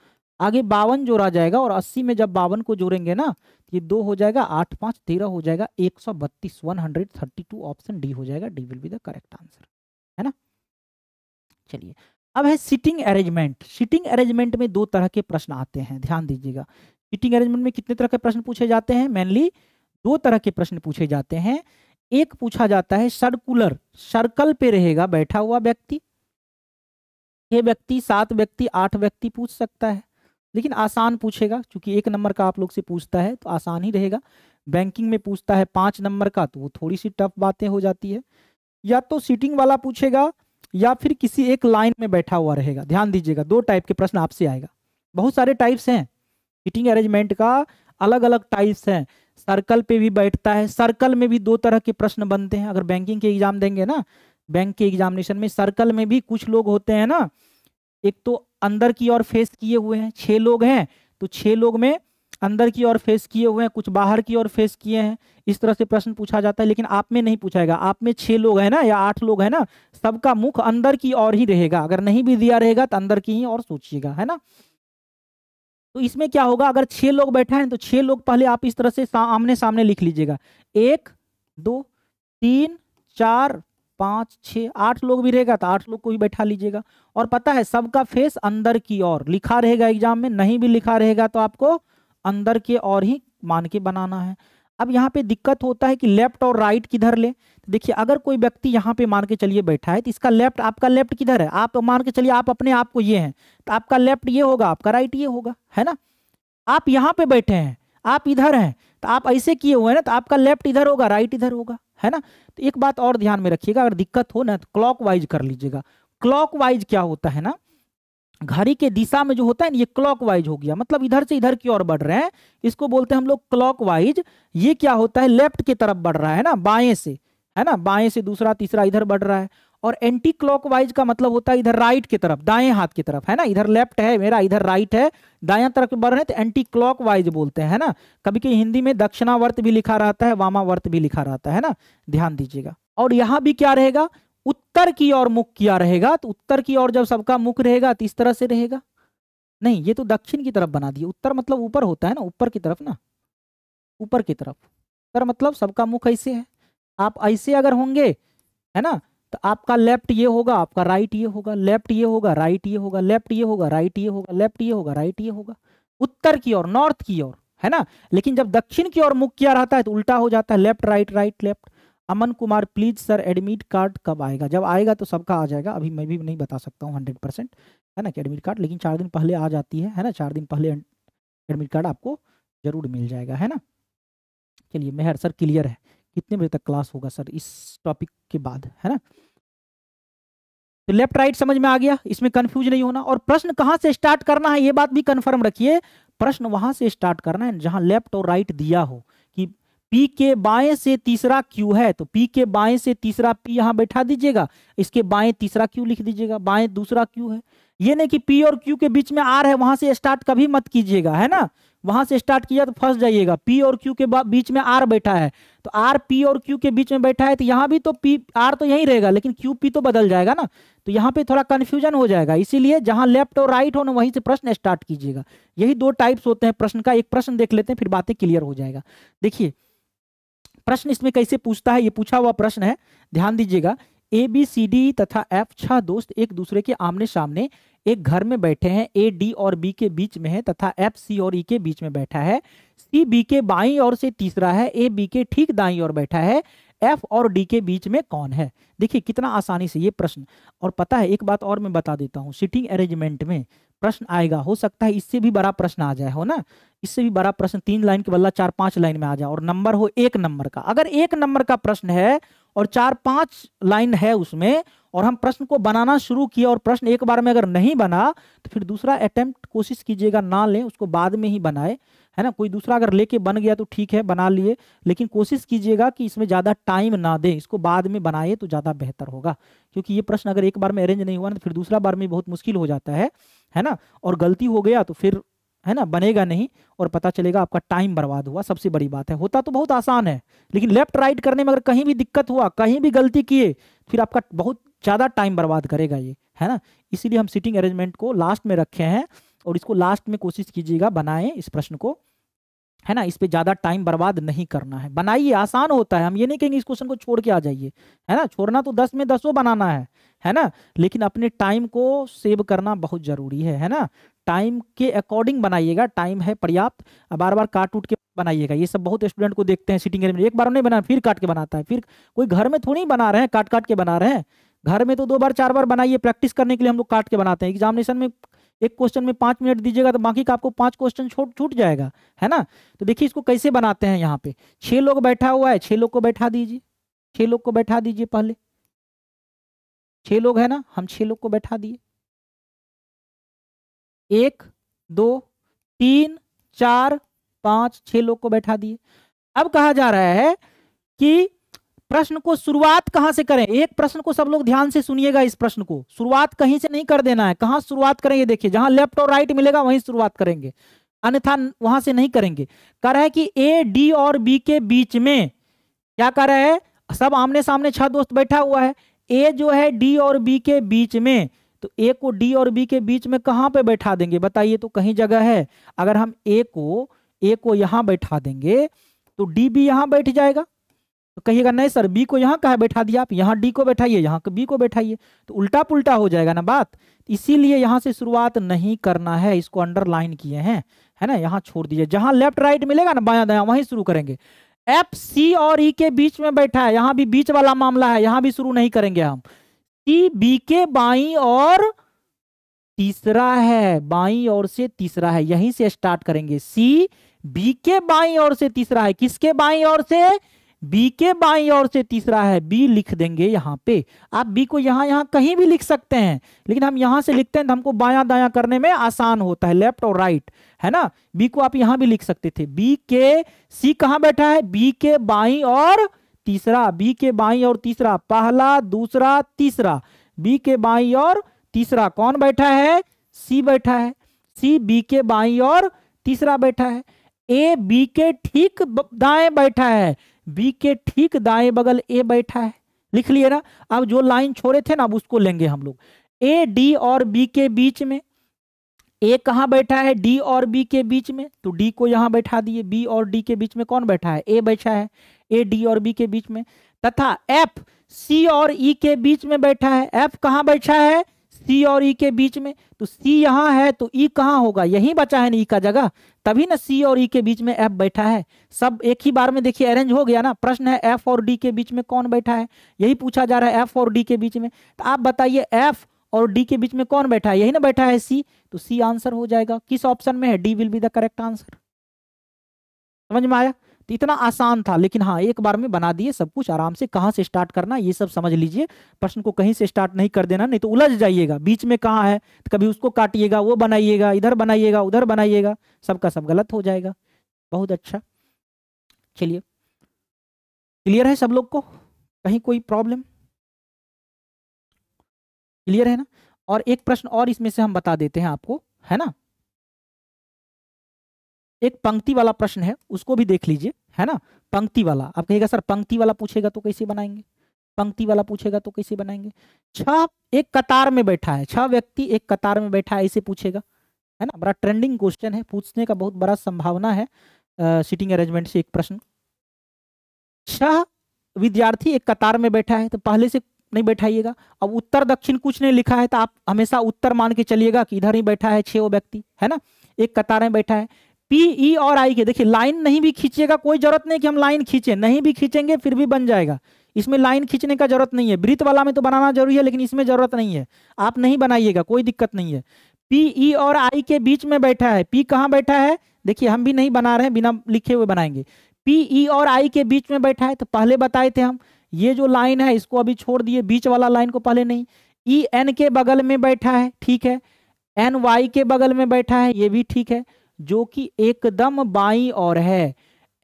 A: आगे 52 जोड़ा जाएगा, और 80 में जब 52 को जोड़ेंगे ना, ये 2 हो जाएगा, 8 5 13 हो जाएगा 132, 132, ऑप्शन डी हो जाएगा, D will be the correct answer, है ना। चलिए, अब है सिटिंग अरेंजमेंट। सिटिंग अरेंजमेंट में 2 तरह के प्रश्न आते हैं, ध्यान दीजिएगा। सिटिंग अरेंजमेंट में कितने तरह के प्रश्न पूछे जाते हैं, मेनली 2 तरह के प्रश्न पूछे जाते हैं। एक पूछा जाता है सर्कुलर, सर्कल पे रहेगा बैठा हुआ व्यक्ति, 6 व्यक्ति, 7 व्यक्ति, 8 व्यक्ति पूछ सकता है, लेकिन आसान पूछेगा, क्योंकि 1 नंबर का आप लोग से पूछता है तो आसान ही रहेगा। बैंकिंग में पूछता है 5 नंबर का, तो वो थोड़ी सी टफ बातें हो जाती है। या तो सीटिंग वाला पूछेगा, या फिर किसी एक लाइन में बैठा हुआ रहेगा। ध्यान दीजिएगा, 2 टाइप के प्रश्न आपसे आएगा, बहुत सारे टाइप्स हैं सीटिंग अरेंजमेंट का, अलग अलग टाइप्स हैं। सर्कल पे भी बैठता है, सर्कल में भी 2 तरह के प्रश्न बनते हैं। अगर बैंकिंग के एग्जाम देंगे ना, बैंक के एग्जामिनेशन में सर्कल में भी कुछ लोग होते हैं ना, एक तो अंदर की ओर फेस किए हुए हैं, 6 लोग हैं, तो 6 लोग में अंदर की ओर फेस किए हुए हैं, कुछ बाहर की ओर फेस किए हैं, इस तरह से प्रश्न पूछा जाता है। लेकिन आप में नहीं पूछाएगा, आप में 6 लोग हैं ना या 8 लोग हैं ना, सबका मुख अंदर की ओर ही रहेगा। अगर नहीं भी दिया रहेगा तो अंदर की ही और सोचिएगा, है ना। तो इसमें क्या होगा, अगर 6 लोग बैठा है तो 6 लोग पहले आप इस तरह से आमने सामने लिख लीजिएगा, 1 2 3 4 5 6, 8 लोग भी रहेगा तो 8 लोग को भी बैठा लीजिएगा। और पता है सबका फेस अंदर की ओर लिखा रहेगा एग्जाम में, नहीं भी लिखा रहेगा तो आपको अंदर के ओर ही मान के बनाना है। अब यहाँ पे दिक्कत होता है कि लेफ्ट और राइट किधर ले। तो देखिए, अगर कोई व्यक्ति यहाँ पे मान के चलिए बैठा है, तो इसका लेफ्ट, आपका लेफ्ट किधर है, आप मान के चलिए आप अपने आप को ये हैं, तो आपका लेफ्ट ये होगा, आपका राइट ये होगा, है ना। आप यहाँ पे बैठे हैं, आप इधर हैं, तो आप ऐसे किए हुए हैं ना, तो आपका लेफ्ट इधर होगा, राइट इधर होगा, है ना। तो एक बात और ध्यान में रखिएगा, अगर दिक्कत हो ना तो क्लॉकवाइज कर लीजिएगा। क्लॉकवाइज क्या होता है ना, घड़ी के दिशा में जो होता है ना, ये क्लॉकवाइज हो गया, मतलब इधर से इधर की ओर बढ़ रहे हैं, इसको बोलते हैं हम लोग क्लॉकवाइज। ये क्या होता है, लेफ्ट की तरफ बढ़ रहा है ना, बाएं से, है ना, बाएं से दूसरा तीसरा इधर बढ़ रहा है। और एंटी क्लॉकवाइज का मतलब होता है इधर राइट की तरफ, दाएं हाथ की तरफ, है ना, इधर लेफ्ट है मेरा, इधर राइट है, दाएं तरफ बढ़ रहे हैं तो एंटी क्लॉकवाइज बोलते हैं, है ना। कभी कभी हिंदी में दक्षिणावर्त भी लिखा रहता है, वामावर्त भी लिखा रहता है ना, ध्यान दीजिएगा। और यहाँ भी क्या रहेगा, उत्तर की ओर मुख किया रहेगा, तो उत्तर की ओर जब सबका मुख रहेगा तो इस तरह से रहेगा। नहीं, ये तो दक्षिण की तरफ बना दिए, उत्तर मतलब ऊपर होता है ना, ऊपर की तरफ ना, ऊपर की तरफ। उत्तर मतलब सबका मुख ऐसे है, आप ऐसे अगर होंगे, है ना, तो आपका लेफ्ट ये होगा, आपका राइट ये होगा, लेफ्ट ये होगा, राइट ये होगा, लेफ्ट ये होगा, राइट ये होगा, लेफ्ट ये होगा, राइट ये होगा, उत्तर की ओर, नॉर्थ की ओर, है ना। लेकिन जब दक्षिण की ओर मुख किया रहता है तो उल्टा हो जाता है, left right, right left. Aman Kumar, please sir admit card कब आएगा, जब आएगा तो सबका आ जाएगा, अभी मैं भी नहीं बता सकता हूँ 100%, है ना, कि एडमिट कार्ड, लेकिन 4 दिन पहले आ जाती है ना, 4 दिन पहले एडमिट कार्ड आपको जरूर मिल जाएगा, है ना। चलिए मेहर सर क्लियर है, कितने बजे तक क्लास होगा सर इस टॉपिक के बाद, है ना। तो लेफ्ट राइट समझ में आ गया, इसमें कंफ्यूज नहीं होना। और प्रश्न कहाँ से स्टार्ट करना है ये बात भी कंफर्म रखिए, प्रश्न वहां से स्टार्ट करना है जहां लेफ्ट और राइट दिया हो, कि P के बाएं से तीसरा Q है तो P के बाएं से तीसरा P यहां बैठा दीजिएगा, इसके बाएं तीसरा Q लिख दीजिएगा, बाएं दूसरा Q है। ये नहीं कि P और Q के बीच में R है, वहां से स्टार्ट कभी मत कीजिएगा, है ना, वहां से स्टार्ट किया तो फंस जाइएगा। P और Q के बीच में R बैठा है, तो R P और Q के बीच में बैठा है, तो यहाँ भी तो P R तो यहीं रहेगा, लेकिन Q P तो बदल जाएगा ना, तो यहाँ पे थोड़ा कंफ्यूजन हो जाएगा। इसीलिए जहां लेफ्ट और राइट हो ना, वहीं से प्रश्न स्टार्ट कीजिएगा। यही 2 टाइप्स होते हैं प्रश्न का। एक प्रश्न देख लेते हैं, फिर बातें क्लियर हो जाएगा। देखिए प्रश्न इसमें कैसे पूछता है, ये पूछा हुआ प्रश्न है, ध्यान दीजिएगा। ए बी सी डी तथा एफ 6 दोस्त एक दूसरे के आमने सामने एक घर में बैठे हैं। ए डी और बी के बीच में है तथा एफ सी और ई के बीच में बैठा है। सी बी के बाईं ओर से तीसरा है। ए बी के ठीक दाईं ओर बैठा है। एफ और डी के बीच में कौन है? देखिए कितना आसानी से ये प्रश्न। और पता है एक बात और मैं बता देता हूँ, सिटिंग अरेंजमेंट में प्रश्न आएगा, हो सकता है इससे भी बड़ा प्रश्न आ जाए, हो ना, इससे भी बड़ा प्रश्न 3 लाइन के बदला 4-5 लाइन में आ जाए और नंबर हो 1 नंबर का। अगर 1 नंबर का प्रश्न है और 4-5 लाइन है उसमें और हम प्रश्न को बनाना शुरू किया और प्रश्न एक बार में अगर नहीं बना तो फिर दूसरा अटेम्प्ट कोशिश कीजिएगा ना लें, उसको बाद में ही बनाए, है ना। कोई दूसरा अगर लेके बन गया तो ठीक है, बना लिए, लेकिन कोशिश कीजिएगा कि इसमें ज़्यादा टाइम ना दें, इसको बाद में बनाए तो ज़्यादा बेहतर होगा। क्योंकि ये प्रश्न अगर एक बार में अरेंज नहीं हुआ ना तो फिर दूसरा बार में बहुत मुश्किल हो जाता है ना। और गलती हो गया तो फिर, है ना, बनेगा नहीं और पता चलेगा आपका टाइम बर्बाद हुआ। सबसे बड़ी बात है, होता तो बहुत आसान है लेकिन लेफ्ट राइट करने में अगर कहीं भी दिक्कत हुआ, कहीं भी गलती किए, फिर आपका बहुत ज़्यादा टाइम बर्बाद करेगा ये, है ना। इसीलिए हम सिटिंग अरेंजमेंट को लास्ट में रखे हैं और इसको लास्ट में कोशिश कीजिएगा बनाएं इस प्रश्न को, है ना। इस पे ज्यादा टाइम बर्बाद नहीं करना है, बनाइए, आसान होता है। हम ये नहीं कहेंगे इस क्वेश्चन को छोड़ के आ जाइए, है ना। छोड़ना तो 10 में 10 बनाना है ना, लेकिन अपने टाइम को सेव करना बहुत जरूरी है ना। टाइम के अकॉर्डिंग बनाइएगा, टाइम है पर्याप्त, बार बार काट उठ के बनाइएगा। ये सब बहुत स्टूडेंट को देखते हैं सिटिंग अरेंजमेंट एक बार नहीं बना फिर काट के बनाता है। फिर कोई घर में थोड़ी बना रहे हैं काट काट के बना रहे हैं, घर में तो 2 बार 4 बार बनाइए, प्रैक्टिस करने के लिए हम लोग काट के बनाते हैं। एग्जामिनेशन में एक क्वेश्चन में 5 मिनट दीजिएगा तो बाकी का आपको 5 क्वेश्चन छूट जाएगा, है ना। तो देखिए इसको कैसे बनाते हैं। यहाँ पे 6 लोग बैठा हुआ है, 6 लोग को बैठा दीजिए, 6 लोग को बैठा दीजिए। पहले 6 लोग है ना, हम 6 लोग को बैठा दिए, 1 2 3 4 5 6 लोग को बैठा दिए। अब कहा जा रहा है कि प्रश्न को शुरुआत कहां से करें। एक प्रश्न को सब लोग ध्यान से सुनिएगा, इस प्रश्न को शुरुआत कहीं से नहीं कर देना है। कहां शुरुआत करेंगे, देखिए जहां लेफ्ट और राइट मिलेगा वहीं शुरुआत करेंगे, अन्यथा वहां से नहीं करेंगे। कह रहा है कि ए डी और बी के बीच में, क्या कर रहा है, सब आमने सामने 6 दोस्त बैठा हुआ है। ए जो है डी और बी के बीच में, तो ए को डी और बी के बीच में कहां पे बैठा देंगे बताइए, तो कहीं जगह है। अगर हम ए को यहां बैठा देंगे तो डी भी यहां बैठ जाएगा। तो कहिएगा नहीं सर बी को यहाँ कहाँ बैठा दिया आप, यहाँ डी को बैठाइए, यहाँ बी को बैठाइए, तो उल्टा पुल्टा हो जाएगा ना बात। इसीलिए यहाँ से शुरुआत नहीं करना है, इसको अंडरलाइन किए हैं, है ना। यहाँ छोड़ दीजिए, जहां लेफ्ट राइट मिलेगा ना बायां दायां वहीं शुरू करेंगे। एफ सी और ई के बीच में बैठा है, यहाँ भी बीच वाला मामला है, यहाँ भी शुरू नहीं करेंगे हम। सी बी के बाईं और तीसरा है, बाईं ओर से तीसरा है, यहीं से स्टार्ट करेंगे। सी बी के बाईं ओर से तीसरा है, किसके बाईं ओर से, बी के बाईं ओर से तीसरा है, बी लिख देंगे यहाँ पे। आप बी को यहाँ कहीं भी लिख सकते हैं, लेकिन हम यहाँ से लिखते हैं तो हमको बायां दायां करने में आसान होता है, लेफ्ट और राइट, है ना। बी को आप यहाँ भी लिख सकते थे। बी के, सी कहाँ बैठा है, बी के बाईं और तीसरा, बी के बाईं और तीसरा, पहला दूसरा तीसरा, बी के बाईं और तीसरा कौन बैठा है, सी बैठा है। सी बी के बाईं और तीसरा बैठा है। ए बी के ठीक दाएं बैठा है, बी के ठीक दाएं बगल ए बैठा है, लिख लिए ना। अब जो लाइन छोड़े थे ना अब उसको लेंगे हम लोग। ए डी और बी के बीच में, ए कहां बैठा है, डी और बी के बीच में, तो डी को यहां बैठा दिए। बी और डी के बीच में कौन बैठा है, ए बैठा है, ए डी और बी के बीच में। तथा एफ सी और ई के बीच में बैठा है, एफ कहां बैठा है, सी और ई के बीच में, तो सी यहां है तो ई कहां होगा, यही बचा है ना ई का जगह, तभी ना सी और ई के बीच में एफ बैठा है। सब एक ही बार में देखिए अरेंज हो गया ना। प्रश्न है एफ और डी के बीच में कौन बैठा है, यही पूछा जा रहा है, एफ और डी के बीच में। तो आप बताइए एफ और डी के बीच में कौन बैठा है, यही ना बैठा है सी, तो सी आंसर हो जाएगा। किस ऑप्शन में है, D will be the correct answer. समझ में आया। तो इतना आसान था, लेकिन हाँ एक बार में बना दिए सब कुछ आराम से। कहाँ से स्टार्ट करना ये सब समझ लीजिए, प्रश्न को कहीं से स्टार्ट नहीं कर देना, नहीं तो उलझ जाइएगा। बीच में कहाँ है तो कभी उसको काटिएगा, वो बनाइएगा, इधर बनाइएगा, उधर बनाइएगा, सबका सब गलत हो जाएगा। बहुत अच्छा, चलिए क्लियर है सब लोग को, कहीं कोई प्रॉब्लम, क्लियर है ना। और एक प्रश्न और इसमें से हम बता देते हैं आपको, है ना। एक पंक्ति वाला प्रश्न है, उसको भी देख लीजिए, है ना। पंक्ति वाला, आप कहिएगा सर पंक्ति वाला पूछेगा तो कैसे बनाएंगे, पंक्ति वाला पूछेगा तो कैसे बनाएंगे। 6 एक कतार में बैठा है, 6 व्यक्ति एक कतार में बैठा है, ऐसे पूछेगा, है ना। बड़ा ट्रेंडिंग क्वेश्चन है, पूछने का बहुत बड़ा संभावना है सिटिंग अरेंजमेंट से एक प्रश्न। 6 विद्यार्थी एक कतार में बैठा है, तो पहले से नहीं बैठाइएगा। अब उत्तर दक्षिण कुछ नहीं लिखा है तो आप हमेशा उत्तर मान के चलिएगा कि इधर ही बैठा है 6 व्यक्ति, है ना, एक कतार में बैठा है। पी ई और आई के देखिए लाइन नहीं भी खींचिएगा, कोई जरूरत नहीं कि हम लाइन खींचे, नहीं भी खींचेंगे फिर भी बन जाएगा, इसमें लाइन खींचने का जरूरत नहीं है। वृत्त वाला में तो बनाना जरूरी है लेकिन इसमें जरूरत नहीं है, आप नहीं बनाइएगा, कोई दिक्कत नहीं है। पी ई और आई के बीच में बैठा है, पी कहाँ बैठा है, देखिए हम भी नहीं बना रहे हैं, बिना लिखे हुए बनाएंगे। पी ई और आई के बीच में बैठा है तो पहले बताए थे हम, ये जो लाइन है इसको अभी छोड़ दिए, बीच वाला लाइन को पहले नहीं। ई एन के बगल में बैठा है, ठीक है, एन वाई के बगल में बैठा है, ये भी ठीक है, जो कि एकदम बाईं ओर है।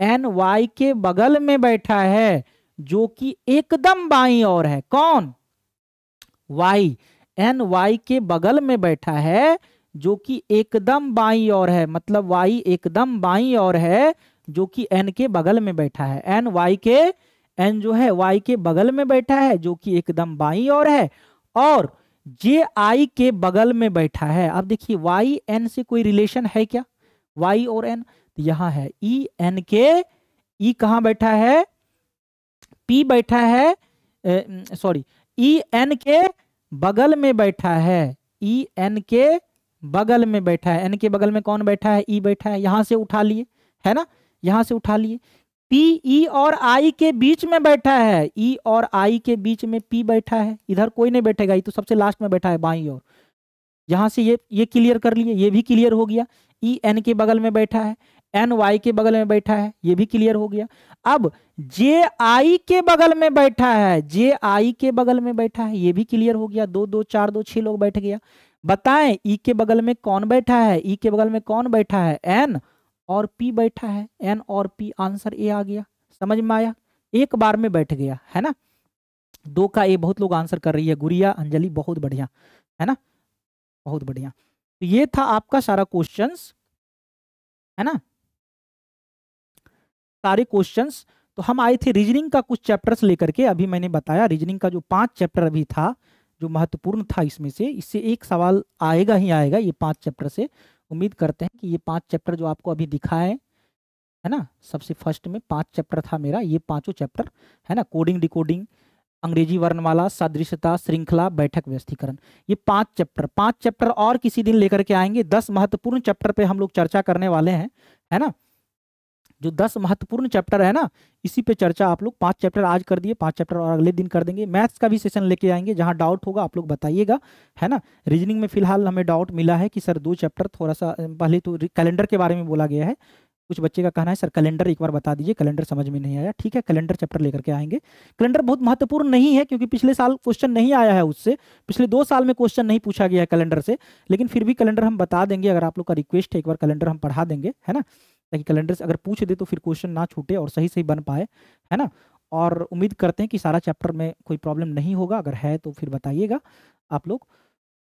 A: एन वाई के बगल में बैठा है जो कि एकदम बाईं ओर है, कौन, वाई, एन वाई के बगल में बैठा है जो कि एकदम बाईं ओर है, मतलब वाई एकदम बाईं ओर है जो कि एन के बगल में बैठा है। एन वाई के, एन जो है वाई के बगल में बैठा है जो कि एकदम बाईं ओर है, और जे आई के बगल में बैठा है। अब देखिए वाई एन से कोई रिलेशन है क्या, वाई और एन, तो यहां है ई एन के, ई कहां बैठा है, पी बैठा है, सॉरी ई एन के बगल में बैठा है, ई एन के बगल में बैठा है। एन के बगल में कौन बैठा है, ई बैठा है, यहां से उठा लिए, है ना, यहां से उठा लिए। पी ई और आई के बीच में बैठा है, ई और आई के बीच में पी बैठा है, इधर कोई नहीं बैठेगा, ये तो सबसे लास्ट में बैठा है बाईं ओर। यहां से ये क्लियर कर लिए, ये भी क्लियर हो गया। ई एन के बगल में बैठा है, एन वाई के बगल में बैठा है, ये भी क्लियर हो गया। अब जे आई के बगल में बैठा है, जे आई के बगल में बैठा है, ये भी क्लियर हो गया। 2 2 4 2 6 लोग बैठ गया। बताएं ई के बगल में कौन बैठा है, ई के बगल में कौन बैठा है, एन और पी बैठा है, एन और पी, आंसर ए आ गया। समझ में आया, एक बार में बैठ गया, है ना। 2 का ए बहुत लोग आंसर कर रही है, गुड़िया, अंजलि, बहुत बढ़िया, है ना, बहुत बढ़िया। तो ये था आपका सारा क्वेश्चंस, है ना, सारे क्वेश्चंस। तो हम आए थे रीजनिंग का कुछ चैप्टर्स लेकर के, अभी मैंने बताया रीजनिंग का जो 5 चैप्टर अभी था जो महत्वपूर्ण था, इसमें से इससे एक सवाल आएगा ही आएगा, ये 5 चैप्टर से। उम्मीद करते हैं कि ये 5 चैप्टर जो आपको अभी दिखाए, है ना, सबसे फर्स्ट में 5 चैप्टर था मेरा, ये पांचों चैप्टर, है ना, कोडिंग, डिकोडिंग, अंग्रेजी वर्णमाला, सदृशता, श्रृंखला, बैठक व्यवस्थीकरण, ये 5 चैप्टर और किसी दिन लेकर के आएंगे। 10 महत्वपूर्ण चैप्टर पे हम लोग चर्चा करने वाले हैं, है ना, जो 10 महत्वपूर्ण चैप्टर है ना, इसी पे चर्चा आप लोग 5 चैप्टर आज कर दिए, 5 चैप्टर और अगले दिन कर देंगे। मैथ्स का भी सेशन लेके आएंगे, जहां डाउट होगा आप लोग बताइएगा, है ना। रीजनिंग में फिलहाल हमें डाउट मिला है कि सर 2 चैप्टर थोड़ा सा, पहले तो कैलेंडर के बारे में बोला गया है, कुछ बच्चे का कहना है सर कैलेंडर एक बार बता दीजिए, कैलेंडर समझ में नहीं आया। ठीक है, कैलेंडर चैप्टर लेकर के आएंगे। कैलेंडर बहुत महत्वपूर्ण नहीं है क्योंकि पिछले साल क्वेश्चन नहीं आया है उससे, पिछले 2 साल में क्वेश्चन नहीं पूछा गया है कैलेंडर से, लेकिन फिर भी कैलेंडर हम बता देंगे, अगर आप लोग का रिक्वेस्ट है एक बार कैलेंडर हम पढ़ा देंगे, है ना, ताकि कैलेंडर से अगर पूछ दे तो फिर क्वेश्चन ना छूटे और सही सही बन पाए, है ना। और उम्मीद करते हैं कि सारा चैप्टर में कोई प्रॉब्लम नहीं होगा, अगर है तो फिर बताइएगा आप लोग।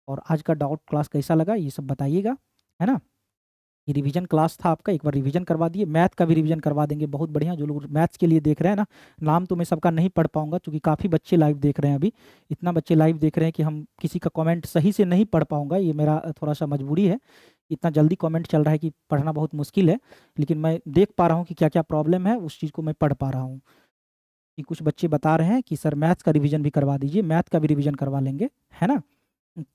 A: और आज का डाउट क्लास कैसा लगा ये सब बताइएगा, है ना। ये रिवीजन क्लास था आपका, एक बार रिवीजन करवा दिए, मैथ का भी रिवीजन करवा देंगे, बहुत बढ़िया। जो लोग मैथ्स के लिए देख रहे हैं ना, नाम तो मैं सबका नहीं पढ़ पाऊंगा क्योंकि काफ़ी बच्चे लाइव देख रहे हैं, अभी इतना बच्चे लाइव देख रहे हैं कि हम किसी का कमेंट सही से नहीं पढ़ पाऊंगा, ये मेरा थोड़ा सा मजबूरी है। इतना जल्दी कमेंट चल रहा है कि पढ़ना बहुत मुश्किल है, लेकिन मैं देख पा रहा हूँ कि क्या क्या प्रॉब्लम है, उस चीज़ को मैं पढ़ पा रहा हूँ। कि कुछ बच्चे बता रहे हैं कि सर मैथ्स का रिवीजन भी करवा दीजिए, मैथ का भी रिवीजन करवा लेंगे, है ना।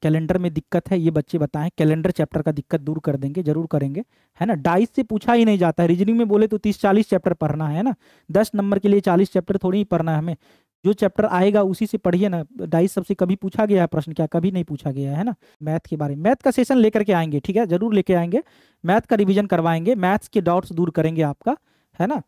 A: कैलेंडर में दिक्कत है ये बच्चे बताएं, कैलेंडर चैप्टर का दिक्कत दूर कर देंगे, जरूर करेंगे, है ना। डाइस से पूछा ही नहीं जाता है, रीजनिंग में बोले तो 30-40 चैप्टर पढ़ना है ना, 10 नंबर के लिए 40 चैप्टर थोड़ी ही पढ़ना है हमें, जो चैप्टर आएगा उसी से पढ़िए ना। डाइस सबसे कभी पूछा गया है प्रश्न क्या, कभी नहीं पूछा गया है ना। मैथ के बारे में मैथ का सेशन लेकर के आएंगे, ठीक है, जरूर लेके आएंगे, मैथ का रिवीजन करवाएंगे, मैथ्स के डाउट्स दूर करेंगे आपका, है ना।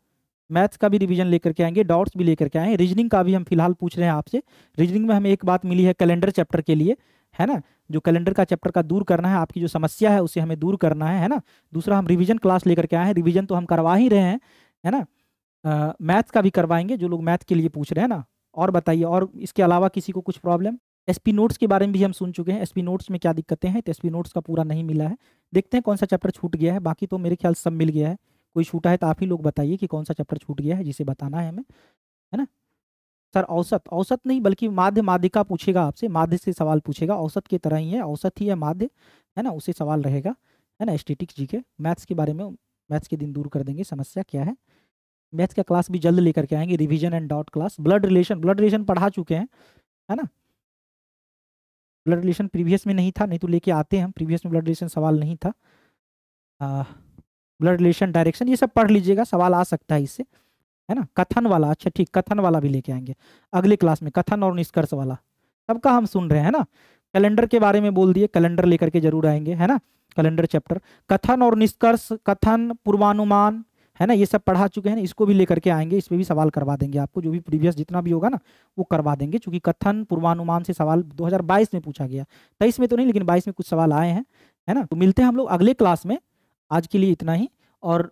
A: मैथ्स का भी रिवीजन लेकर के आएंगे, डाउट्स भी लेकर के आएंगे। रीजनिंग का भी हम फिलहाल पूछ रहे हैं आपसे, रीजनिंग में हमें एक बात मिली है कैलेंडर चैप्टर के लिए, है ना, जो कैलेंडर का चैप्टर का दूर करना है, आपकी जो समस्या है उसे हमें दूर करना है ना। दूसरा हम रिवीजन क्लास लेकर के आए हैं, रिवीजन तो हम करवा ही रहे हैं, है ना। मैथ्स का भी करवाएंगे जो लोग मैथ के लिए पूछ रहे हैं ना। और बताइए, और इसके अलावा किसी को कुछ प्रॉब्लम। एसपी नोट्स के बारे में भी हम सुन चुके हैं, एसपी नोट्स में क्या दिक्कतें हैं, तो एसपी नोट्स का पूरा नहीं मिला है, देखते हैं कौन सा चैप्टर छूट गया है, बाकी तो मेरे ख्याल सब मिल गया है। कोई छूटा है तो आप ही लोग बताइए कि कौन सा चैप्टर छूट गया है जिसे बताना है हमें, है ना। सर औसत, औसत नहीं बल्कि माध्य माध्यिका पूछेगा आपसे, माध्य से सवाल पूछेगा, औसत की तरह ही है, औसत ही है माध्य, है ना, उसे सवाल रहेगा, है ना। स्टैटिक्स जीके मैथ्स के बारे में, मैथ्स के दिन दूर कर देंगे समस्या क्या है। मैथ्स का क्लास भी जल्द लेकर के आएंगे, revision and doubt class. Blood relation, blood relation पढ़ा चुके हैं, है ना। ब्लड रिलेशन प्रीवियस में नहीं था, नहीं तो लेके आते हैं हम, प्रीवियस में ब्लड रिलेशन सवाल नहीं था। ब्लड रिलेशन डायरेक्शन ये सब पढ़ लीजिएगा, सवाल आ सकता है इससे, है ना। कथन वाला, अच्छा ठीक, कथन वाला भी लेके आएंगे अगले क्लास में, कथन और निष्कर्ष वाला सबका हम सुन रहे हैं ना। कैलेंडर के बारे में बोल दिए, कैलेंडर लेकर के जरूर आएंगे, है ना। कैलेंडर चैप्टर, कथन और निष्कर्ष, कथन पूर्वानुमान, है ना, ये सब पढ़ा चुके हैं, इसको भी लेकर के आएंगे, इस पे भी सवाल करवा देंगे आपको, जो भी प्रीवियस जितना भी होगा ना वो करवा देंगे, क्योंकि कथन पूर्वानुमान से सवाल 2022 में पूछा गया, 23 में तो नहीं लेकिन 22 में कुछ सवाल आए हैं, है ना। तो मिलते हैं हम लोग अगले क्लास में, आज के लिए इतना ही। और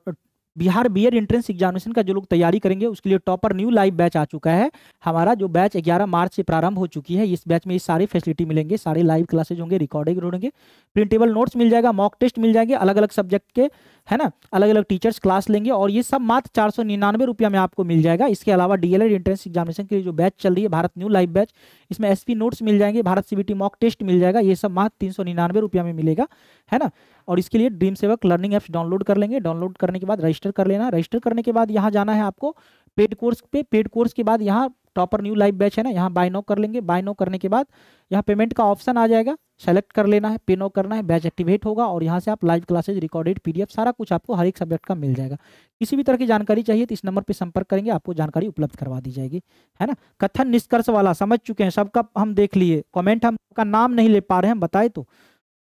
A: बिहार बीएड एंट्रेंस एग्जामिनेशन का जो लोग तैयारी करेंगे उसके लिए टॉपर न्यू लाइव बैच आ चुका है हमारा, जो बैच 11 मार्च से प्रारंभ हो चुकी है। इस बैच में ये सारी फैसिलिटी मिलेंगे, सारे लाइव क्लासेज होंगे, रिकॉर्डिंग होंगे, प्रिंटेबल नोट्स मिल जाएगा, मॉक टेस्ट मिल जाएंगे अलग अलग सब्जेक्ट के, है ना, अलग अलग टीचर्स क्लास लेंगे, और ये सब मात्र 499 रुपया में आपको मिल जाएगा। इसके अलावा डीएलएड एंट्रेंस एग्जामिनेशन के लिए जो बैच चल रही है भारत न्यू लाइव बैच, इसमें एसपी नोट्स मिल जाएंगे, भारत सीबीटी मॉक टेस्ट मिल जाएगा, ये सब मात्र 399 रुपया में मिलेगा, है ना। और इसके लिए ड्रीम सेवक लर्निंग ऐप्स डाउनलोड कर लेंगे, डाउनलोड करने के बाद रजिस्टर कर लेना, रजिस्टर करने के बाद यहाँ जाना है आपको पेड कोर्स पे, पेड कोर्स के बाद यहाँ टॉपर न्यू लाइव बैच है ना, यहाँ बाय नाउ कर लेंगे, बाय नाउ करने के बाद यहाँ पेमेंट का ऑप्शन आ जाएगा, सेलेक्ट कर लेना है, पे नाउ करना है, बैच एक्टिवेट होगा, और यहाँ से आप लाइव क्लासेज, रिकॉर्डेड पीडीएफ सारा कुछ आपको हर एक सब्जेक्ट का मिल जाएगा। किसी भी तरह की जानकारी चाहिए तो इस नंबर पर संपर्क करेंगे, आपको जानकारी उपलब्ध करवा दी जाएगी, है ना। कथन निष्कर्ष वाला समझ चुके हैं, सबका हम देख लिए, कमेंट हम का नाम नहीं ले पा रहे हैं, बताए तो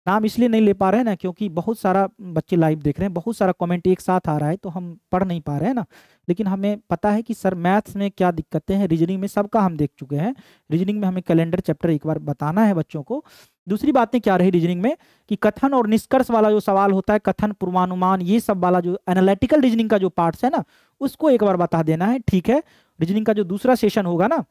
A: नाम इसलिए नहीं ले पा रहे हैं ना, क्योंकि बहुत सारा बच्चे लाइव देख रहे हैं, बहुत सारा कमेंट एक साथ आ रहा है तो हम पढ़ नहीं पा रहे हैं ना। लेकिन हमें पता है कि सर मैथ्स में क्या दिक्कतें हैं, रीजनिंग में सबका हम देख चुके हैं, रीजनिंग में हमें कैलेंडर चैप्टर एक बार बताना है बच्चों को। दूसरी बातें क्या रही रीजनिंग में कि कथन और निष्कर्ष वाला जो सवाल होता है, कथन पूर्वानुमान ये सब वाला जो एनालिटिकल रीजनिंग का जो पार्ट्स है ना, उसको एक बार बता देना है, ठीक है। रीजनिंग का जो दूसरा सेशन होगा ना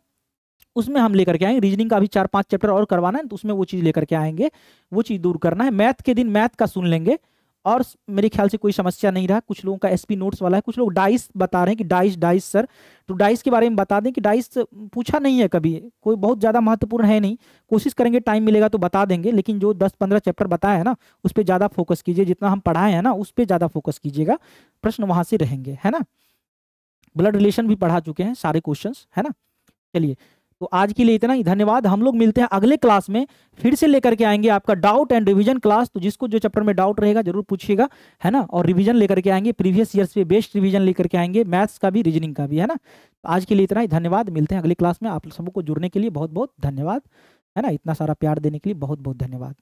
A: उसमें हम लेकर के आएंगे, रीजनिंग का अभी 4-5 चैप्टर और करवाना है तो उसमें वो चीज़ लेकर के आएंगे, वो चीज़ दूर करना है। मैथ के दिन मैथ का सुन लेंगे, और मेरे ख्याल से कोई समस्या नहीं रहा। कुछ लोगों का एसपी नोट्स वाला है, कुछ लोग डाइस बता रहे हैं कि डाइस डाइस सर, तो डाइस के बारे में बता दें कि डाइस पूछा नहीं है कभी, कोई बहुत ज़्यादा महत्वपूर्ण है नहीं, कोशिश करेंगे टाइम मिलेगा तो बता देंगे, लेकिन जो 10-15 चैप्टर बताया है ना उस पर ज़्यादा फोकस कीजिए, जितना हम पढ़ाए हैं ना उस पर ज़्यादा फोकस कीजिएगा, प्रश्न वहाँ से रहेंगे, है ना। ब्लड रिलेशन भी पढ़ा चुके हैं सारे क्वेश्चन, है ना। चलिए तो आज के लिए इतना ही, धन्यवाद। हम लोग मिलते हैं अगले क्लास में, फिर से लेकर के आएंगे आपका डाउट एंड रिवीजन क्लास, तो जिसको जो चैप्टर में डाउट रहेगा जरूर पूछिएगा, है ना। और रिवीजन लेकर के आएंगे, प्रीवियस ईयर्स पे बेस्ट रिवीजन लेकर के आएंगे, मैथ्स का भी रीजनिंग का भी, है ना। तो आज के लिए इतना ही, धन्यवाद। मिलते हैं अगली क्लास में, आप सबको जुड़ने के लिए बहुत बहुत धन्यवाद, है ना। इतना सारा प्यार देने के लिए बहुत बहुत धन्यवाद।